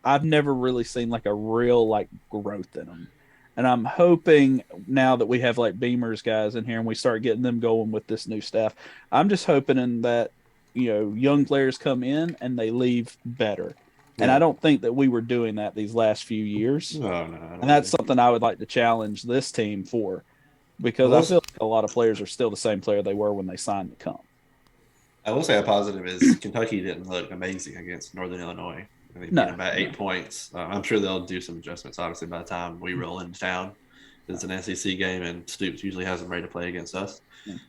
I've never really seen, like, a real, like, growth in them. And I'm hoping now that we have like Beamers guys in here and we start getting them going with this new staff, I'm just hoping that, young players come in and they leave better. Yeah. And I don't think that we were doing that these last few years. No. And that's something I would like to challenge this team for, because I feel like a lot of players are still the same player they were when they signed to come. I will say a positive is Kentucky didn't look amazing against Northern Illinois. I think about 8 points. I'm sure they'll do some adjustments, obviously, by the time we roll into town. It's an SEC game, and Stoops usually has them ready to play against us.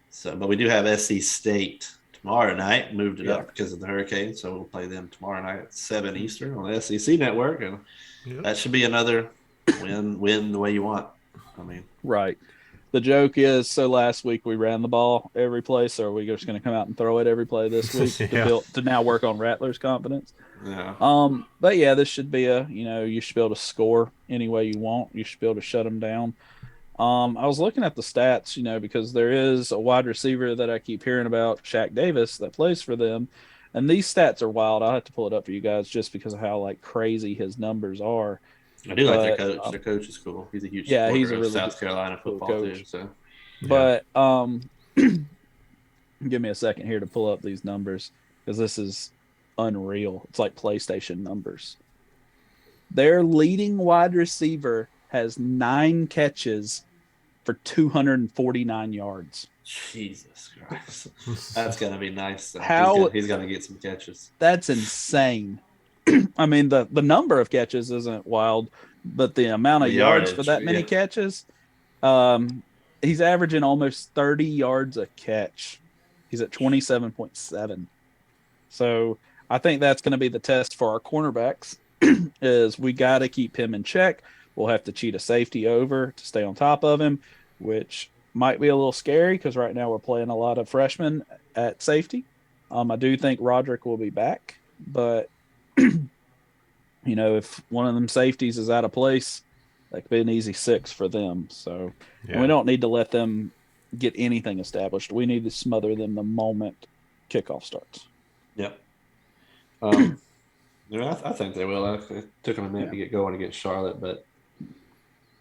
So, but we do have SC State tomorrow night. Moved it up because of the hurricane, so we'll play them tomorrow night at 7 Eastern on the SEC network, and that should be another win the way you want. I mean, right. The joke is, so last week we ran the ball every play, so are we just going to come out and throw it every play this week to now work on Rattler's confidence? Yeah. But yeah, this should be you should be able to score any way you want. You should be able to shut them down. I was looking at the stats, because there is a wide receiver that I keep hearing about, Shaq Davis, that plays for them. And these stats are wild. I'll have to pull it up for you guys just because of how like crazy his numbers are. I do like their But, coach. Their coach is cool. He's a huge yeah, supporter he's a of really South Carolina cool football coach. too. So But give me a second here to pull up these numbers because this is unreal. It's like PlayStation numbers. Their leading wide receiver has 9 catches for 249 yards. Jesus Christ, that's gonna be nice. Though. How he's gonna get some catches. That's insane. I mean, the number of catches isn't wild, but the amount of The yards for yardage, that many yeah. catches, he's averaging almost 30 yards a catch. He's at 27.7. So I think that's going to be the test for our cornerbacks is we got to keep him in check. We'll have to cheat a safety over to stay on top of him, which might be a little scary because right now we're playing a lot of freshmen at safety. I do think Roderick will be back, but if one of them safeties is out of place, that could be an easy 6 for them. So, and we don't need to let them get anything established. We need to smother them the moment kickoff starts. Yep. I think they will. It took them a minute to get going against Charlotte, but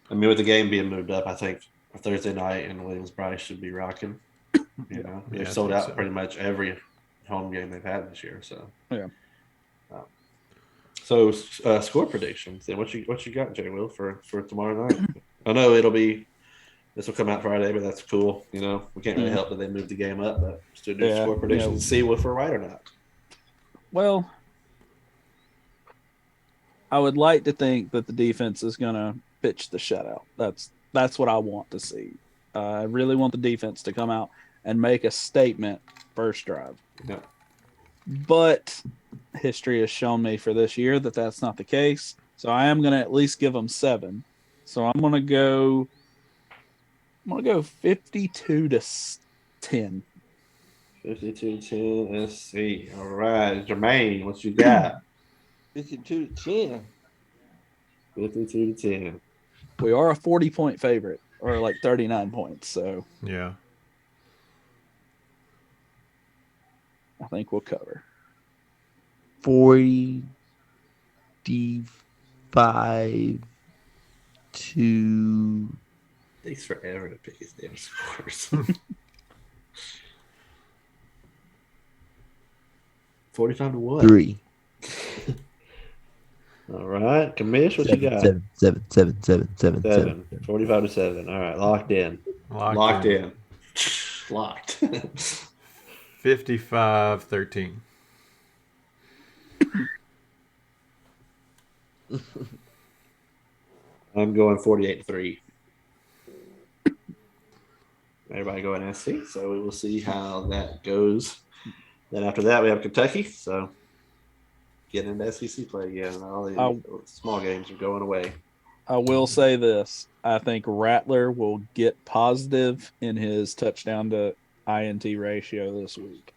I mean, with the game being moved up, I think Thursday night and Williams-Brice should be rocking. They've sold out pretty much every home game they've had this year. So yeah. So score predictions. Then what you got, Jay Will, for tomorrow night? I know this will come out Friday, but that's cool. We can't really help that they moved the game up, but still do score predictions and see if we're right or not. Well, I would like to think that the defense is going to pitch the shutout. That's what I want to see. I really want the defense to come out and make a statement first drive. Yeah. But history has shown me for this year that that's not the case. So I am going to at least give them 7. So I'm going to go 52-10. 52-10. Let's see. All right, Jermaine, what you got? 52-10. 52-10. We are a 40-point favorite, or like 39 points. So yeah, I think we'll cover. 45 to. Takes forever to pick his damn scores. 45 to what? 3. All right, Commish, what you got? 7. 45 to 7. All right, locked in. Locked in. Locked. 55-13. I'm going 48-3. Everybody going SC, so we will see how that goes. Then after that, we have Kentucky, so getting into SEC play again. All the small games are going away. I will say this. I think Rattler will get positive in his touchdown to INT ratio this week.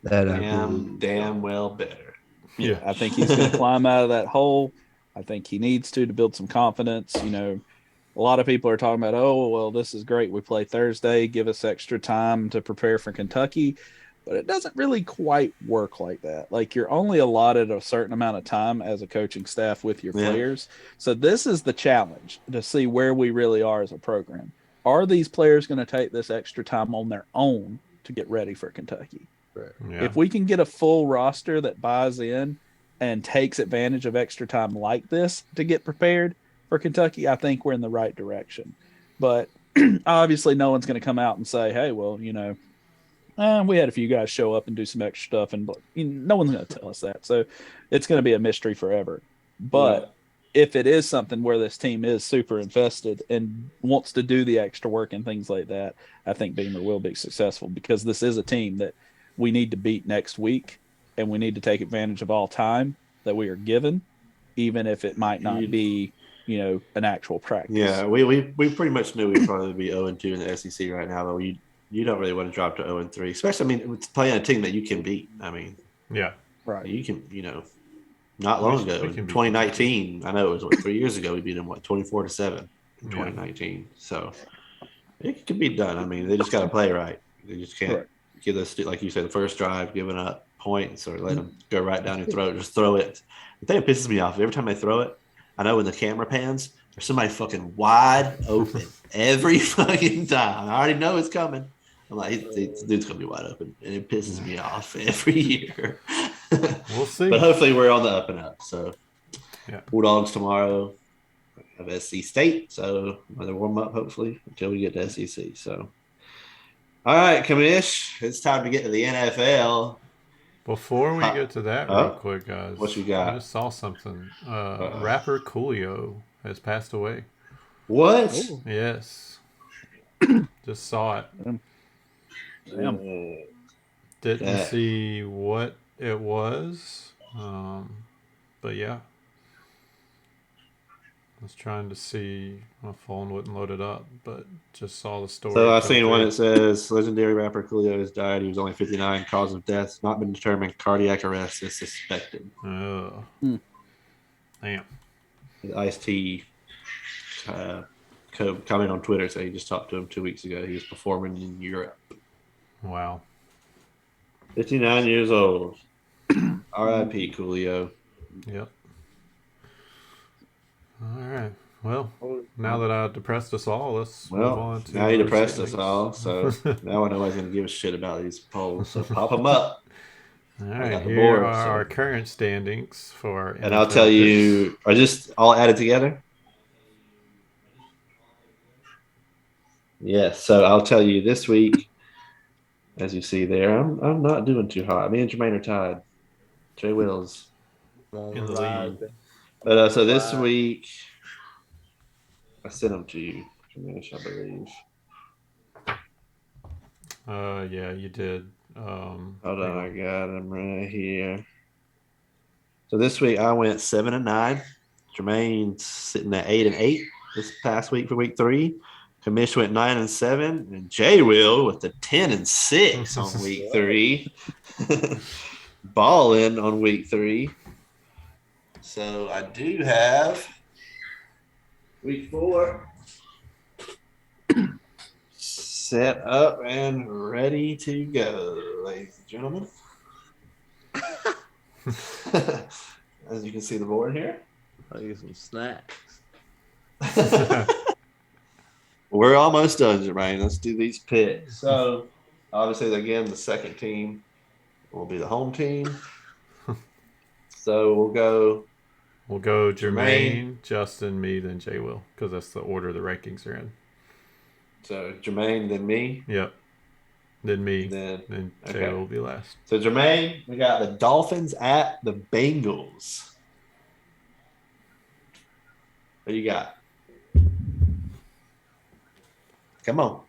Damn well better. Yeah, I think he's going to climb out of that hole. I think he needs to build some confidence. A lot of people are talking about, oh, well, this is great. We play Thursday. Give us extra time to prepare for Kentucky. But it doesn't really quite work like that. Like, you're only allotted a certain amount of time as a coaching staff with your players. So this is the challenge to see where we really are as a program. Are these players going to take this extra time on their own to get ready for Kentucky? Right. Yeah. If we can get a full roster that buys in and takes advantage of extra time like this to get prepared for Kentucky, I think we're in the right direction. But obviously no one's going to come out and say, hey, well, we had a few guys show up and do some extra stuff, and no one's going to tell us that. So it's going to be a mystery forever. But if it is something where this team is super invested and wants to do the extra work and things like that, I think Beamer will be successful, because this is a team that we need to beat next week, and we need to take advantage of all time that we are given, even if it might not be, an actual practice. Yeah, we pretty much knew we'd probably be 0-2 in the SEC right now, but you don't really want to drop to 0-3, especially, it's playing a team that you can beat. Yeah. Right. You can, not long ago, in 2019, I know it was 3 years ago, we beat them 24-7 in 2019. So it could be done. They just got to play right. They just can't give us, like you said, the first drive, giving up points or let them go right down your throat. Just throw it. The thing that pisses me off every time they throw it, I know when the camera pans, there's somebody fucking wide open every fucking time. I already know it's coming. I'm like, this dude's gonna be wide open, and it pisses me off every year. We'll see. But hopefully we're on the up and up. So, Yeah. Bulldogs tomorrow of SC State. So another warm up, hopefully, until we get to SEC. So, all right, Kamish, it's time to get to the NFL. Before we get to that, real quick, guys, what you got? I just saw something. Rapper Coolio has passed away. What? Oh. Yes. Just saw it. Damn. Didn't see what it was. But yeah. I was trying to see, my phone wouldn't load it up, but just saw the story. So I've seen one that says legendary rapper Coolio has died. He was only 59. Cause of death not been determined. Cardiac arrest is suspected. Oh. Damn. Ice-T comment on Twitter said he just talked to him 2 weeks ago. He was performing in Europe. Wow. 59 years old. R.I.P. Coolio. Yep. All right. Well, now that I depressed us all, let's move on to. Now you depressed us all, so now I know nobody's going to give a shit about these polls. So pop them up. All right. Here board, are our current standings for. And I'll tell you, are just all added together? Yes. So I'll tell you this week, as you see there, I'm not doing too hot. Me and Jermaine are tied. Jay Wills in the lead. But so this week, I sent them to you, Jermaine, I believe. Yeah, you did. Hold on, I got them right here. So this week I went 7-9. Jermaine's sitting at 8-8 this past week for week 3. Kamish went 9-7, and Jay Will with the 10-6 on week 3. Balling on week 3. So I do have week 4 set up and ready to go, ladies and gentlemen. As you can see the board here. I'll get some snacks. We're almost done, Jermaine. Let's do these picks. So, obviously, again, the second team will be the home team. So, we'll go Jermaine, Justin, me, then Jay Will, because that's the order the rankings are in. So, Jermaine, then me. Yep. Then me. Then Jay will be last. So, Jermaine, we got the Dolphins at the Bengals. What do you got? Come on.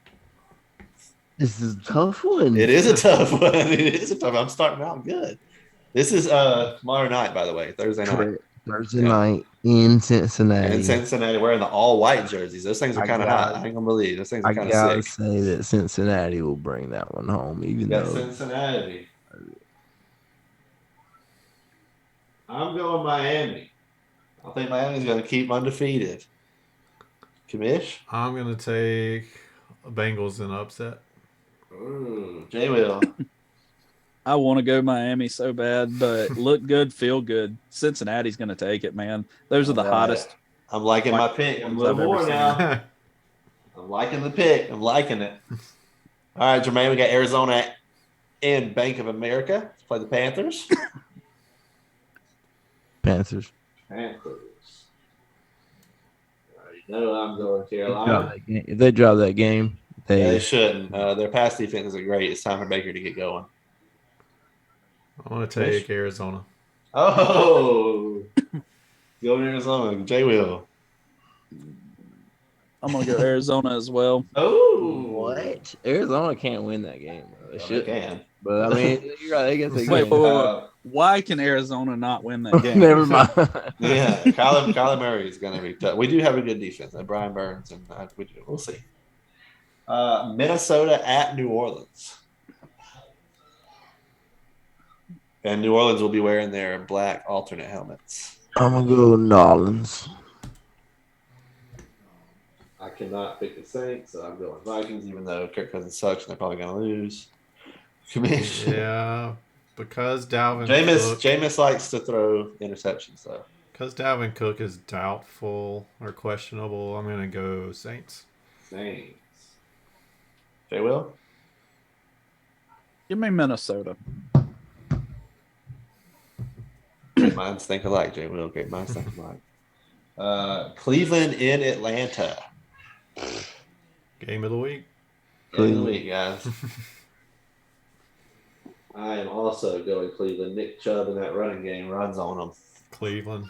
This is a tough one. It is a tough one. I'm starting out good. This is tomorrow night, by the way, Thursday night. Thursday night in Cincinnati. In Cincinnati, wearing the all-white jerseys. Those things are kind of hot. I ain't gonna believe those things are kind of sick. I gotta say that Cincinnati will bring that one home, even though Cincinnati. I'm going Miami. I think Miami's gonna keep undefeated. Kamish? I'm gonna take Bengals in upset. Ooh, Jay will. I want to go Miami so bad, but look good, feel good. Cincinnati's going to take it, man. Those are the hottest. I'm liking my pick. I'm a little more now. I'm liking the pick. I'm liking it. All right, Jermaine, we got Arizona and Bank of America to play the Panthers. Panthers. I already know I'm going Carolina. If they drop that game, they shouldn't. Their pass defense is great. It's time for Baker to get going. I want to take Arizona. Oh, go to Arizona. Jay will. I'm gonna go Arizona as well. Oh, what? Arizona can't win that game. Bro. They can. But I mean, you're right. They can take. Wait. Why can Arizona not win that game? Never mind. Yeah, Kyler Murray is going to be tough. We do have a good defense. Brian Burns and we'll see. Minnesota at New Orleans. And New Orleans will be wearing their black alternate helmets. I'm going to go Nolans. I cannot pick the Saints, so I'm going Vikings, even though Kirk Cousins sucks and they're probably going to lose. Yeah. Because Dalvin Cook, Jameis likes to throw interceptions though. because Dalvin Cook is doubtful or questionable, I'm gonna go Saints. Saints. Jay Will? Give me Minnesota. Great minds think alike, Jay Will. Great minds think alike. Cleveland in Atlanta. Game of the week. Game of the week, guys. I am also going Cleveland. Nick Chubb in that running game runs on them. Cleveland.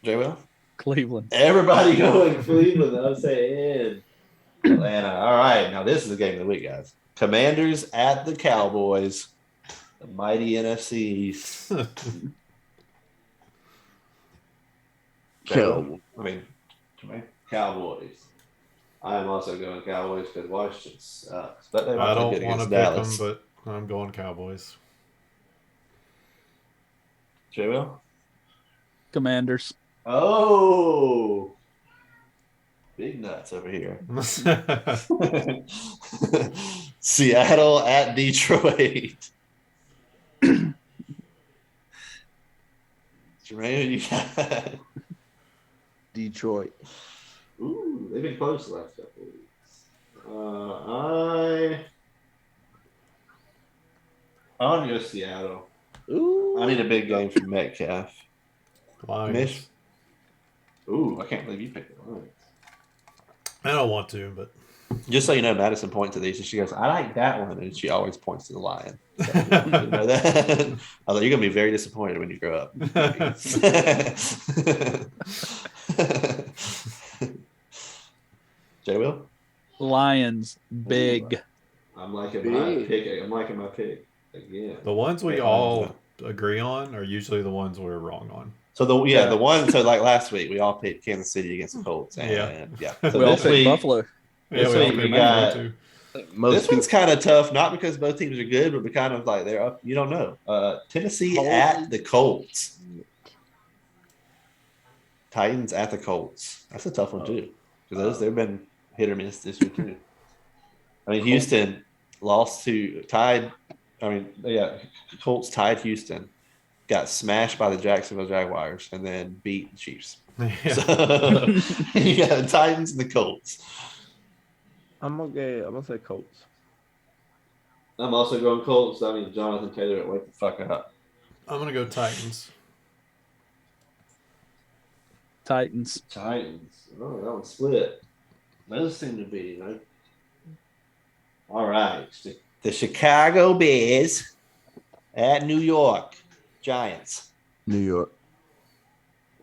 Jay Will? Cleveland. Everybody going Cleveland. I'm saying Atlanta. All right. Now, this is the game of the week, guys. Commanders at the Cowboys. The mighty NFC East. Cowboys. I am also going Cowboys because Washington sucks. But they I might be don't good want to against pick Dallas. them, but I'm going Cowboys. Jay Will? Commanders. Oh, big nuts over here. Seattle at Detroit. Jermaine, you got Detroit. Ooh, they've been close the last couple of weeks. I want to go Seattle. Ooh. I need a big game from Metcalf. Lions. Ooh, I can't believe you picked the Lions. I don't want to, but Just so you know, Madison points to these, and she goes, "I like that one," and she always points to the lion. So, you know that. I thought you're gonna be very disappointed when you grow up. Jay Will, Lions. Big. I'm liking my pick. I'm liking my pick again. the ones we all agree on are usually the ones we're wrong on. So the one. So like last week, we all picked Kansas City against the Colts. And, yeah. So We all this picked week, Buffalo. Yeah, This we all week picked we got- Buffalo, too. This one's kind of tough, not because both teams are good, but kind of like they're up. You don't know. Tennessee at the Colts. Titans at the Colts. That's a tough one too, because they've been hit or miss this week too. I mean, Houston tied. I mean, yeah, Colts tied Houston, got smashed by the Jacksonville Jaguars, and then beat the Chiefs. Yeah. So you got the Titans and the Colts. I'm gonna say Colts. I'm also going Colts. I mean, Jonathan Taylor, wake the fuck up. I'm going to go Titans. Titans. Titans. Oh, that one split. Those seem to be, All right. The Chicago Bears at New York Giants. New York.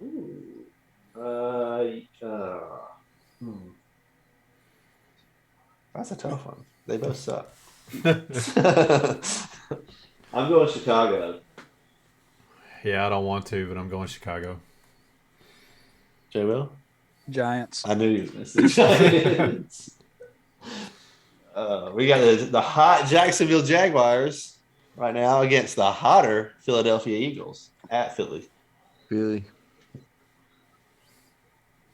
Ooh. That's a tough one. They both suck. I'm going Chicago. Yeah, I don't want to, but I'm going Chicago. Jay Will? Giants. I knew you was going to say Giants. We got the hot Jacksonville Jaguars right now against the hotter Philadelphia Eagles at Philly. Philly.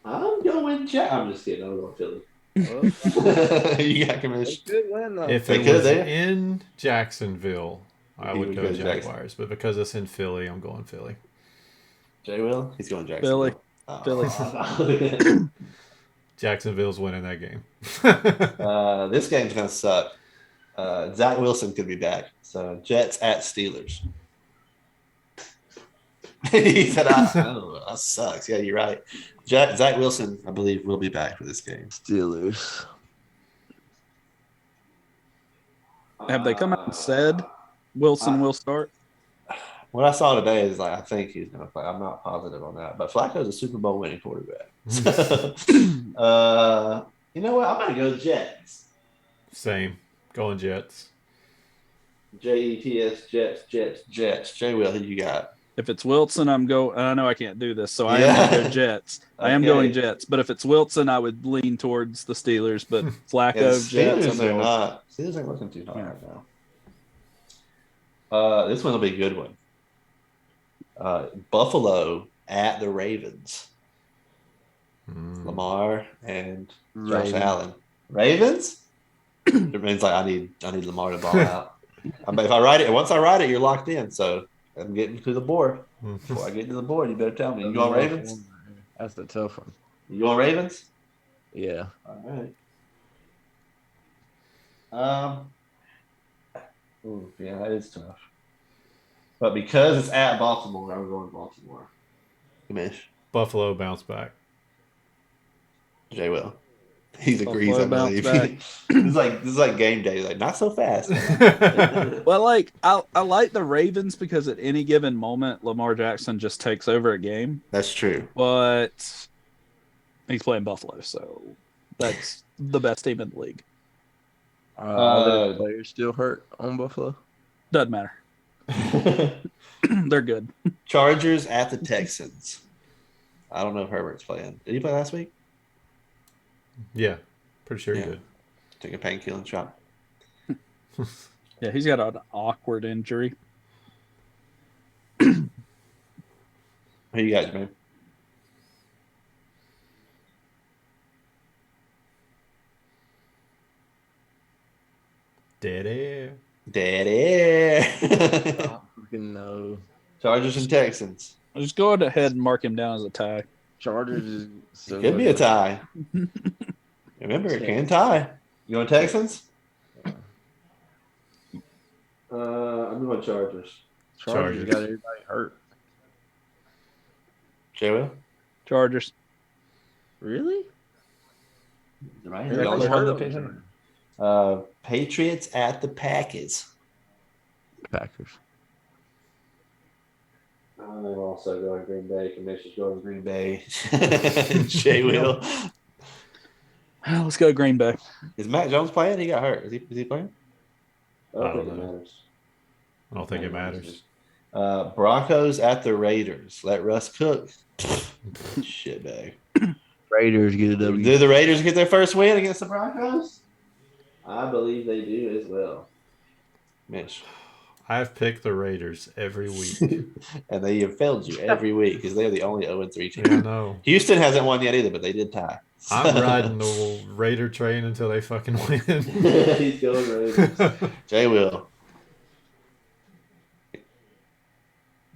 I'm going I'm just kidding. I'm going Philly. Well, You got commission. good win though. If They it could, was they- in Jacksonville, I He would would go go Jackson. Jaguars. But because it's in Philly, I'm going Philly. Jay Will? He's going Jacksonville. Philly. Philly. Jacksonville's winning that game. This game's going to suck. Zach Wilson could be back. So Jets at Steelers. He said, that sucks. Yeah, you're right. Zach Wilson, I believe, will be back for this game. Steelers. Have they come out and said Wilson will start? What I saw today is I think he's going to play. I'm not positive on that. But Flacco's a Super Bowl winning quarterback. So, you know what? I'm going to go Jets. Same. Going Jets. Jets, Jets. Jay Will, who you got? If it's Wilson, I'm going. I know I can't do this, so I Yeah. am going to go Jets. I am Okay. going Jets. But if it's Wilson, I would lean towards the Steelers. But Flacco, Yeah, the Jets, I'm Steelers are going. not. Steelers ain't looking too hot right now. This one will be a good one. Buffalo at the Ravens. Lamar and Josh Ravens. Allen. Ravens? It means I need Lamar to ball out. If I write it, once I write it, you're locked in. So I'm getting to the board. Before I get to the board, you better tell me. You going Ravens? That's the tough one. You going Ravens? Yeah. All right. Yeah, that is tough. But because it's at Baltimore, I'm going Baltimore. Mish. Buffalo bounce back. Jay will. He agrees, Buffalo I bounce believe. back. This is like game day. He's like, not so fast. Well, like I like the Ravens because at any given moment, Lamar Jackson just takes over a game. That's true. But he's playing Buffalo, so that's the best team in the league. Are there players still hurt on Buffalo? Doesn't matter. They're good. Chargers at the Texans. I don't know if Herbert's playing. Did he play last week? Yeah, pretty sure he Yeah. did. Take a painkilling shot. Yeah, he's got an awkward injury. Who you got, man? Dead air. Dead air. Fucking no. Chargers and Texans. I'll just go ahead and mark him down as a tie. Chargers is so Could be a tie. Remember, it can tie. You going Texans? I'm going Chargers. Chargers got everybody hurt. Jay will? Chargers. Really? Right. Everybody's hurt on Patriots at the Packers. Packers. I'm also going Green Bay. Commissioner's going Green Bay. Jay will. Let's go Green Bay. Is Matt Jones playing? He got hurt. Is he playing? I don't think it matters. I don't think it matters. Broncos at the Raiders. Let Russ cook. Shit bag. Raiders get a W. Do the Raiders get their first win against the Broncos? I believe they do as well. Mitch. I've picked the Raiders every week. And they have failed you every week because they're the only 0-3 team. Yeah, I know. Houston hasn't won yet either, but they did tie. I'm riding the Raider train until they fucking win. He's going Raiders. Jay will.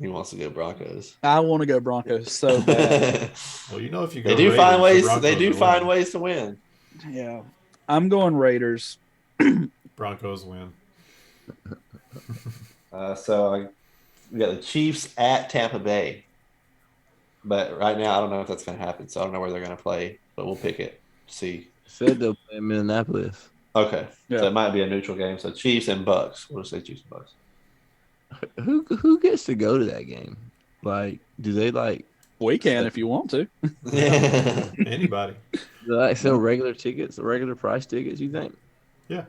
He wants to go Broncos. I want to go Broncos so bad. Well, you know, if you go They do Raiders, find the ways. Broncos They do will find win. ways to win. Yeah. I'm going Raiders. Broncos win. We got the Chiefs at Tampa Bay. But right now, I don't know if that's going to happen. So I don't know where they're going to play. But we'll pick it. See. Said they'll play in Minneapolis. Okay. Yeah. So it might be a neutral game. So Chiefs and Bucks. We'll just say Chiefs and Bucks. Who gets to go to that game? Like, do they like? We can if you want to. Yeah. Anybody. Do they like sell regular tickets, regular price tickets? You think? Yeah.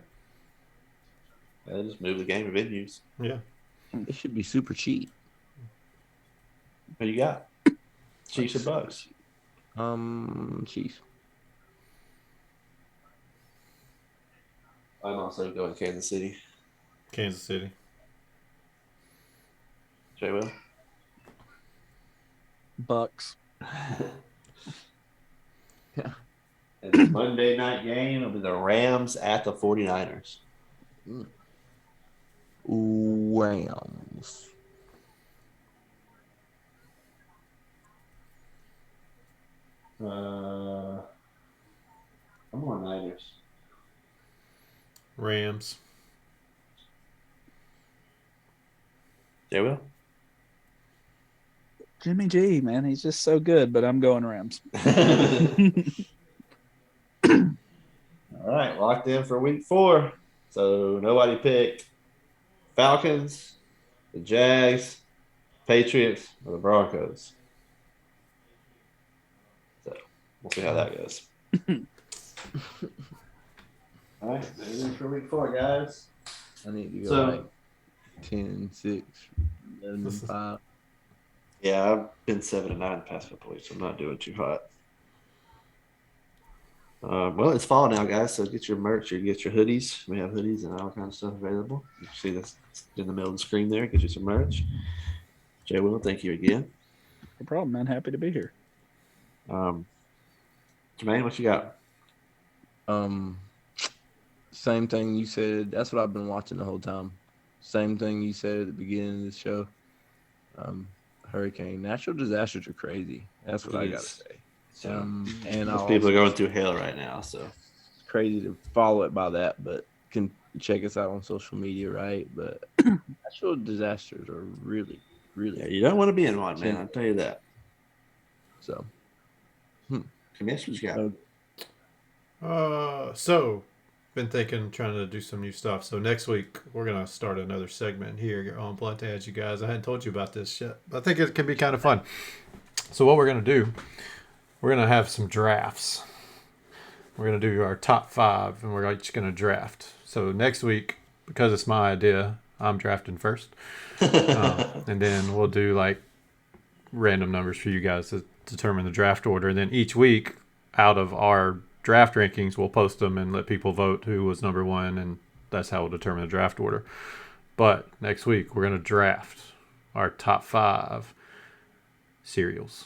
They just move the game to venues. Yeah. It should be super cheap. Who you got? Chiefs and Bucks. Chiefs. I'm also going Kansas City. Kansas City. Jay will. Bucks. And the Monday night game will be the Rams at the 49ers. Rams. I'm on Niners. Rams. Jay will. Jimmy G, man, he's just so good, but I'm going Rams. All right, locked in for week 4. So nobody picked Falcons, the Jags, Patriots, or the Broncos. So we'll see how that goes. All right, that is it for week 4, guys. I need to go So- like 10-6, 11-5. Yeah, I've been 7-9 the past couple weeks. So I'm not doing too hot. Well, it's fall now, guys. So get your merch. You get your hoodies. We have hoodies and all kinds of stuff available. You see this in the middle of the screen there. Get you some merch. Jay Will, thank you again. No problem, man. Happy to be here. Jermaine, what you got? Same thing you said. That's what I've been watching the whole time. Same thing you said at the beginning of the show. Hurricane, natural disasters are crazy. That's what I gotta Yes. say. So And most I'll people are also going through hell right now. So it's crazy to follow it by that, but can check us out on social media, right? But natural disasters are really, really yeah, you don't want to be in one, man. I'll tell you that. so. Commissioners got So been thinking, trying to do some new stuff. So next week we're gonna start another segment here on BluntDads, you guys. I hadn't told you about this yet. I think it can be kind of fun. So what we're gonna do, we're gonna have some drafts. We're gonna do our top 5, and we're each gonna draft. So next week, because it's my idea, I'm drafting first, and then we'll do like random numbers for you guys to determine the draft order. And then each week, out of our draft rankings, we'll post them and let people vote who was number 1, and that's how we'll determine the draft order. But next week, we're gonna draft our top 5 cereals.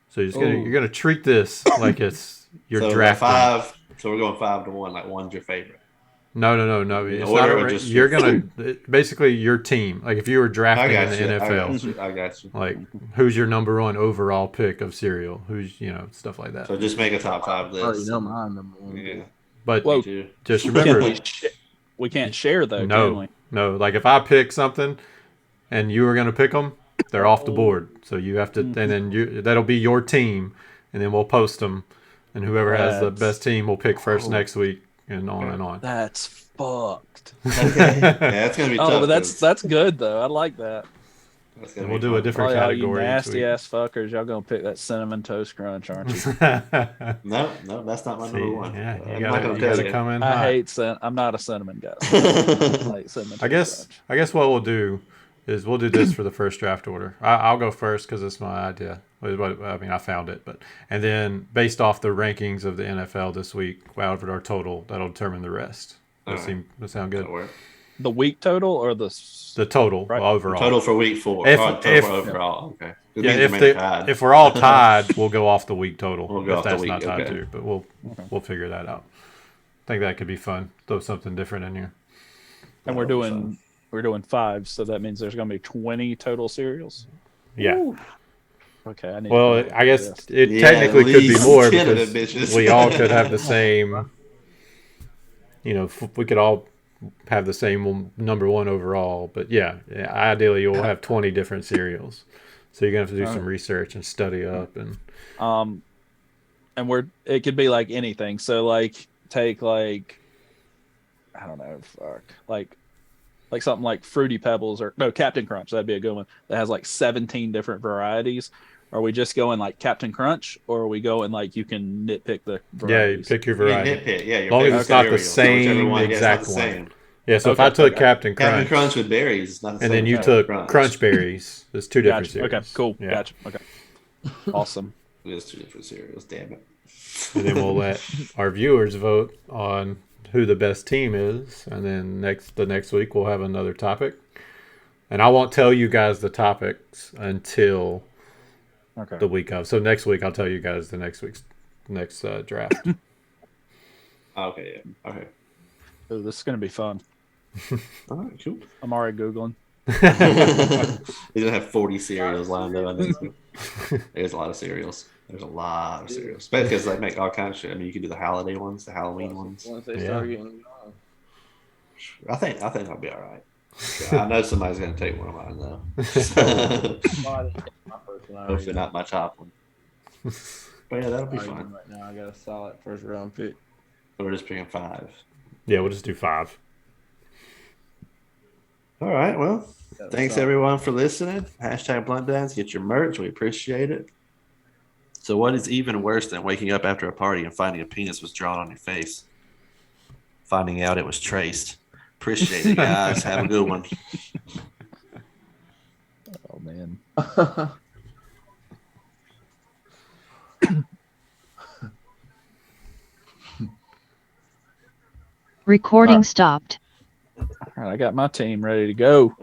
So you're gonna treat this like it's you're so drafting. 5. So we're going 5-1. Like one's your favorite. No. It's not you're gonna basically your team. Like if you were drafting in the NFL, I got you. like who's your number 1 overall pick of cereal? Who's stuff like that. So just make a top 5 list. I already know mine number 1. Yeah. But Whoa. just remember, We can't share though, can we? no. Like if I pick something, and you were gonna pick them, they're off the board. So you have to, and then that'll be your team, and then we'll post them, and whoever has the best team will pick first next week, and on and on. That's fucked. Yeah, it's gonna be tough. But that's good though. I like that. And we'll do a different You category. nasty ass fuckers, y'all gonna pick that cinnamon toast crunch, aren't you? No, that's not my number 1. Yeah, I'm you not gonna tell gotta you. come in. I hot. hate I'm not a cinnamon guy. I like cinnamon I toast crunch. guess what we'll do is we'll do this for the first draft order. I'll go first because it's my idea. I mean, I found it, and then based off the rankings of the NFL this week, out of our total, that'll determine the rest. That sound good? That'll work. The week total or the total Right. overall. Total for week 4. If- total if- overall. Okay. It Yeah, means you're tied. if we're all tied, we'll go off the week total. We'll go if off the that's week, not tied okay. too, but we'll figure that out. I think that could be fun. Throw something different in here. and we're doing 5, so that means there's gonna be 20 total cereals. Yeah. Ooh. Okay. Well, I guess it Yeah, technically at could be least more 10 of because them bitches. we all could have the same. We could all have the same number 1 overall, but yeah, ideally you'll have 20 different cereals. So you're gonna have to do some research and study up and. And it could be like anything. So like take like I don't know, like something like Fruity Pebbles or no Captain Crunch. That'd be a good one. That has like 17 different varieties. Are we just going like Captain Crunch, or are we going like you can nitpick the varieties? Yeah, you pick your You can variety. nitpick. Yeah, As long as it's not the same exact one. one. Yeah, so if I took Captain Captain Crunch, Crunch with berries, it's not the and same then you as took Crunch. Crunch Berries, there's 2 different Gotcha. cereals. Okay, cool. Yeah. Gotcha. Okay. Awesome. It is 2 different cereals. Damn it. And then we'll let our viewers vote on who the best team is, and then the next week we'll have another topic. And I won't tell you guys the topics until the week of. So next week I'll tell you guys the next draft. Okay, yeah. Okay. Ooh, this is gonna be fun. All right, cool. I'm already googling. He's gonna have 40 cereals lined up. There's a lot of cereals. There's a lot of cereals, especially because they make all kinds of shit. I mean, you can do the holiday ones, the Halloween ones. Once they start getting I think I'll be all right. I know somebody's gonna take one of mine though. Hopefully not my top one. But yeah, that'll be fun. Right now, I got a solid first round pick. We're just picking 5. Yeah, we'll just do 5. All right. Well, thanks everyone for listening. #BluntDads. Get your merch. We appreciate it. So, what is even worse than waking up after a party and finding a penis was drawn on your face? Finding out it was traced. Appreciate it, guys. Have a good one. Oh man. Recording stopped. All right, I got my team ready to go.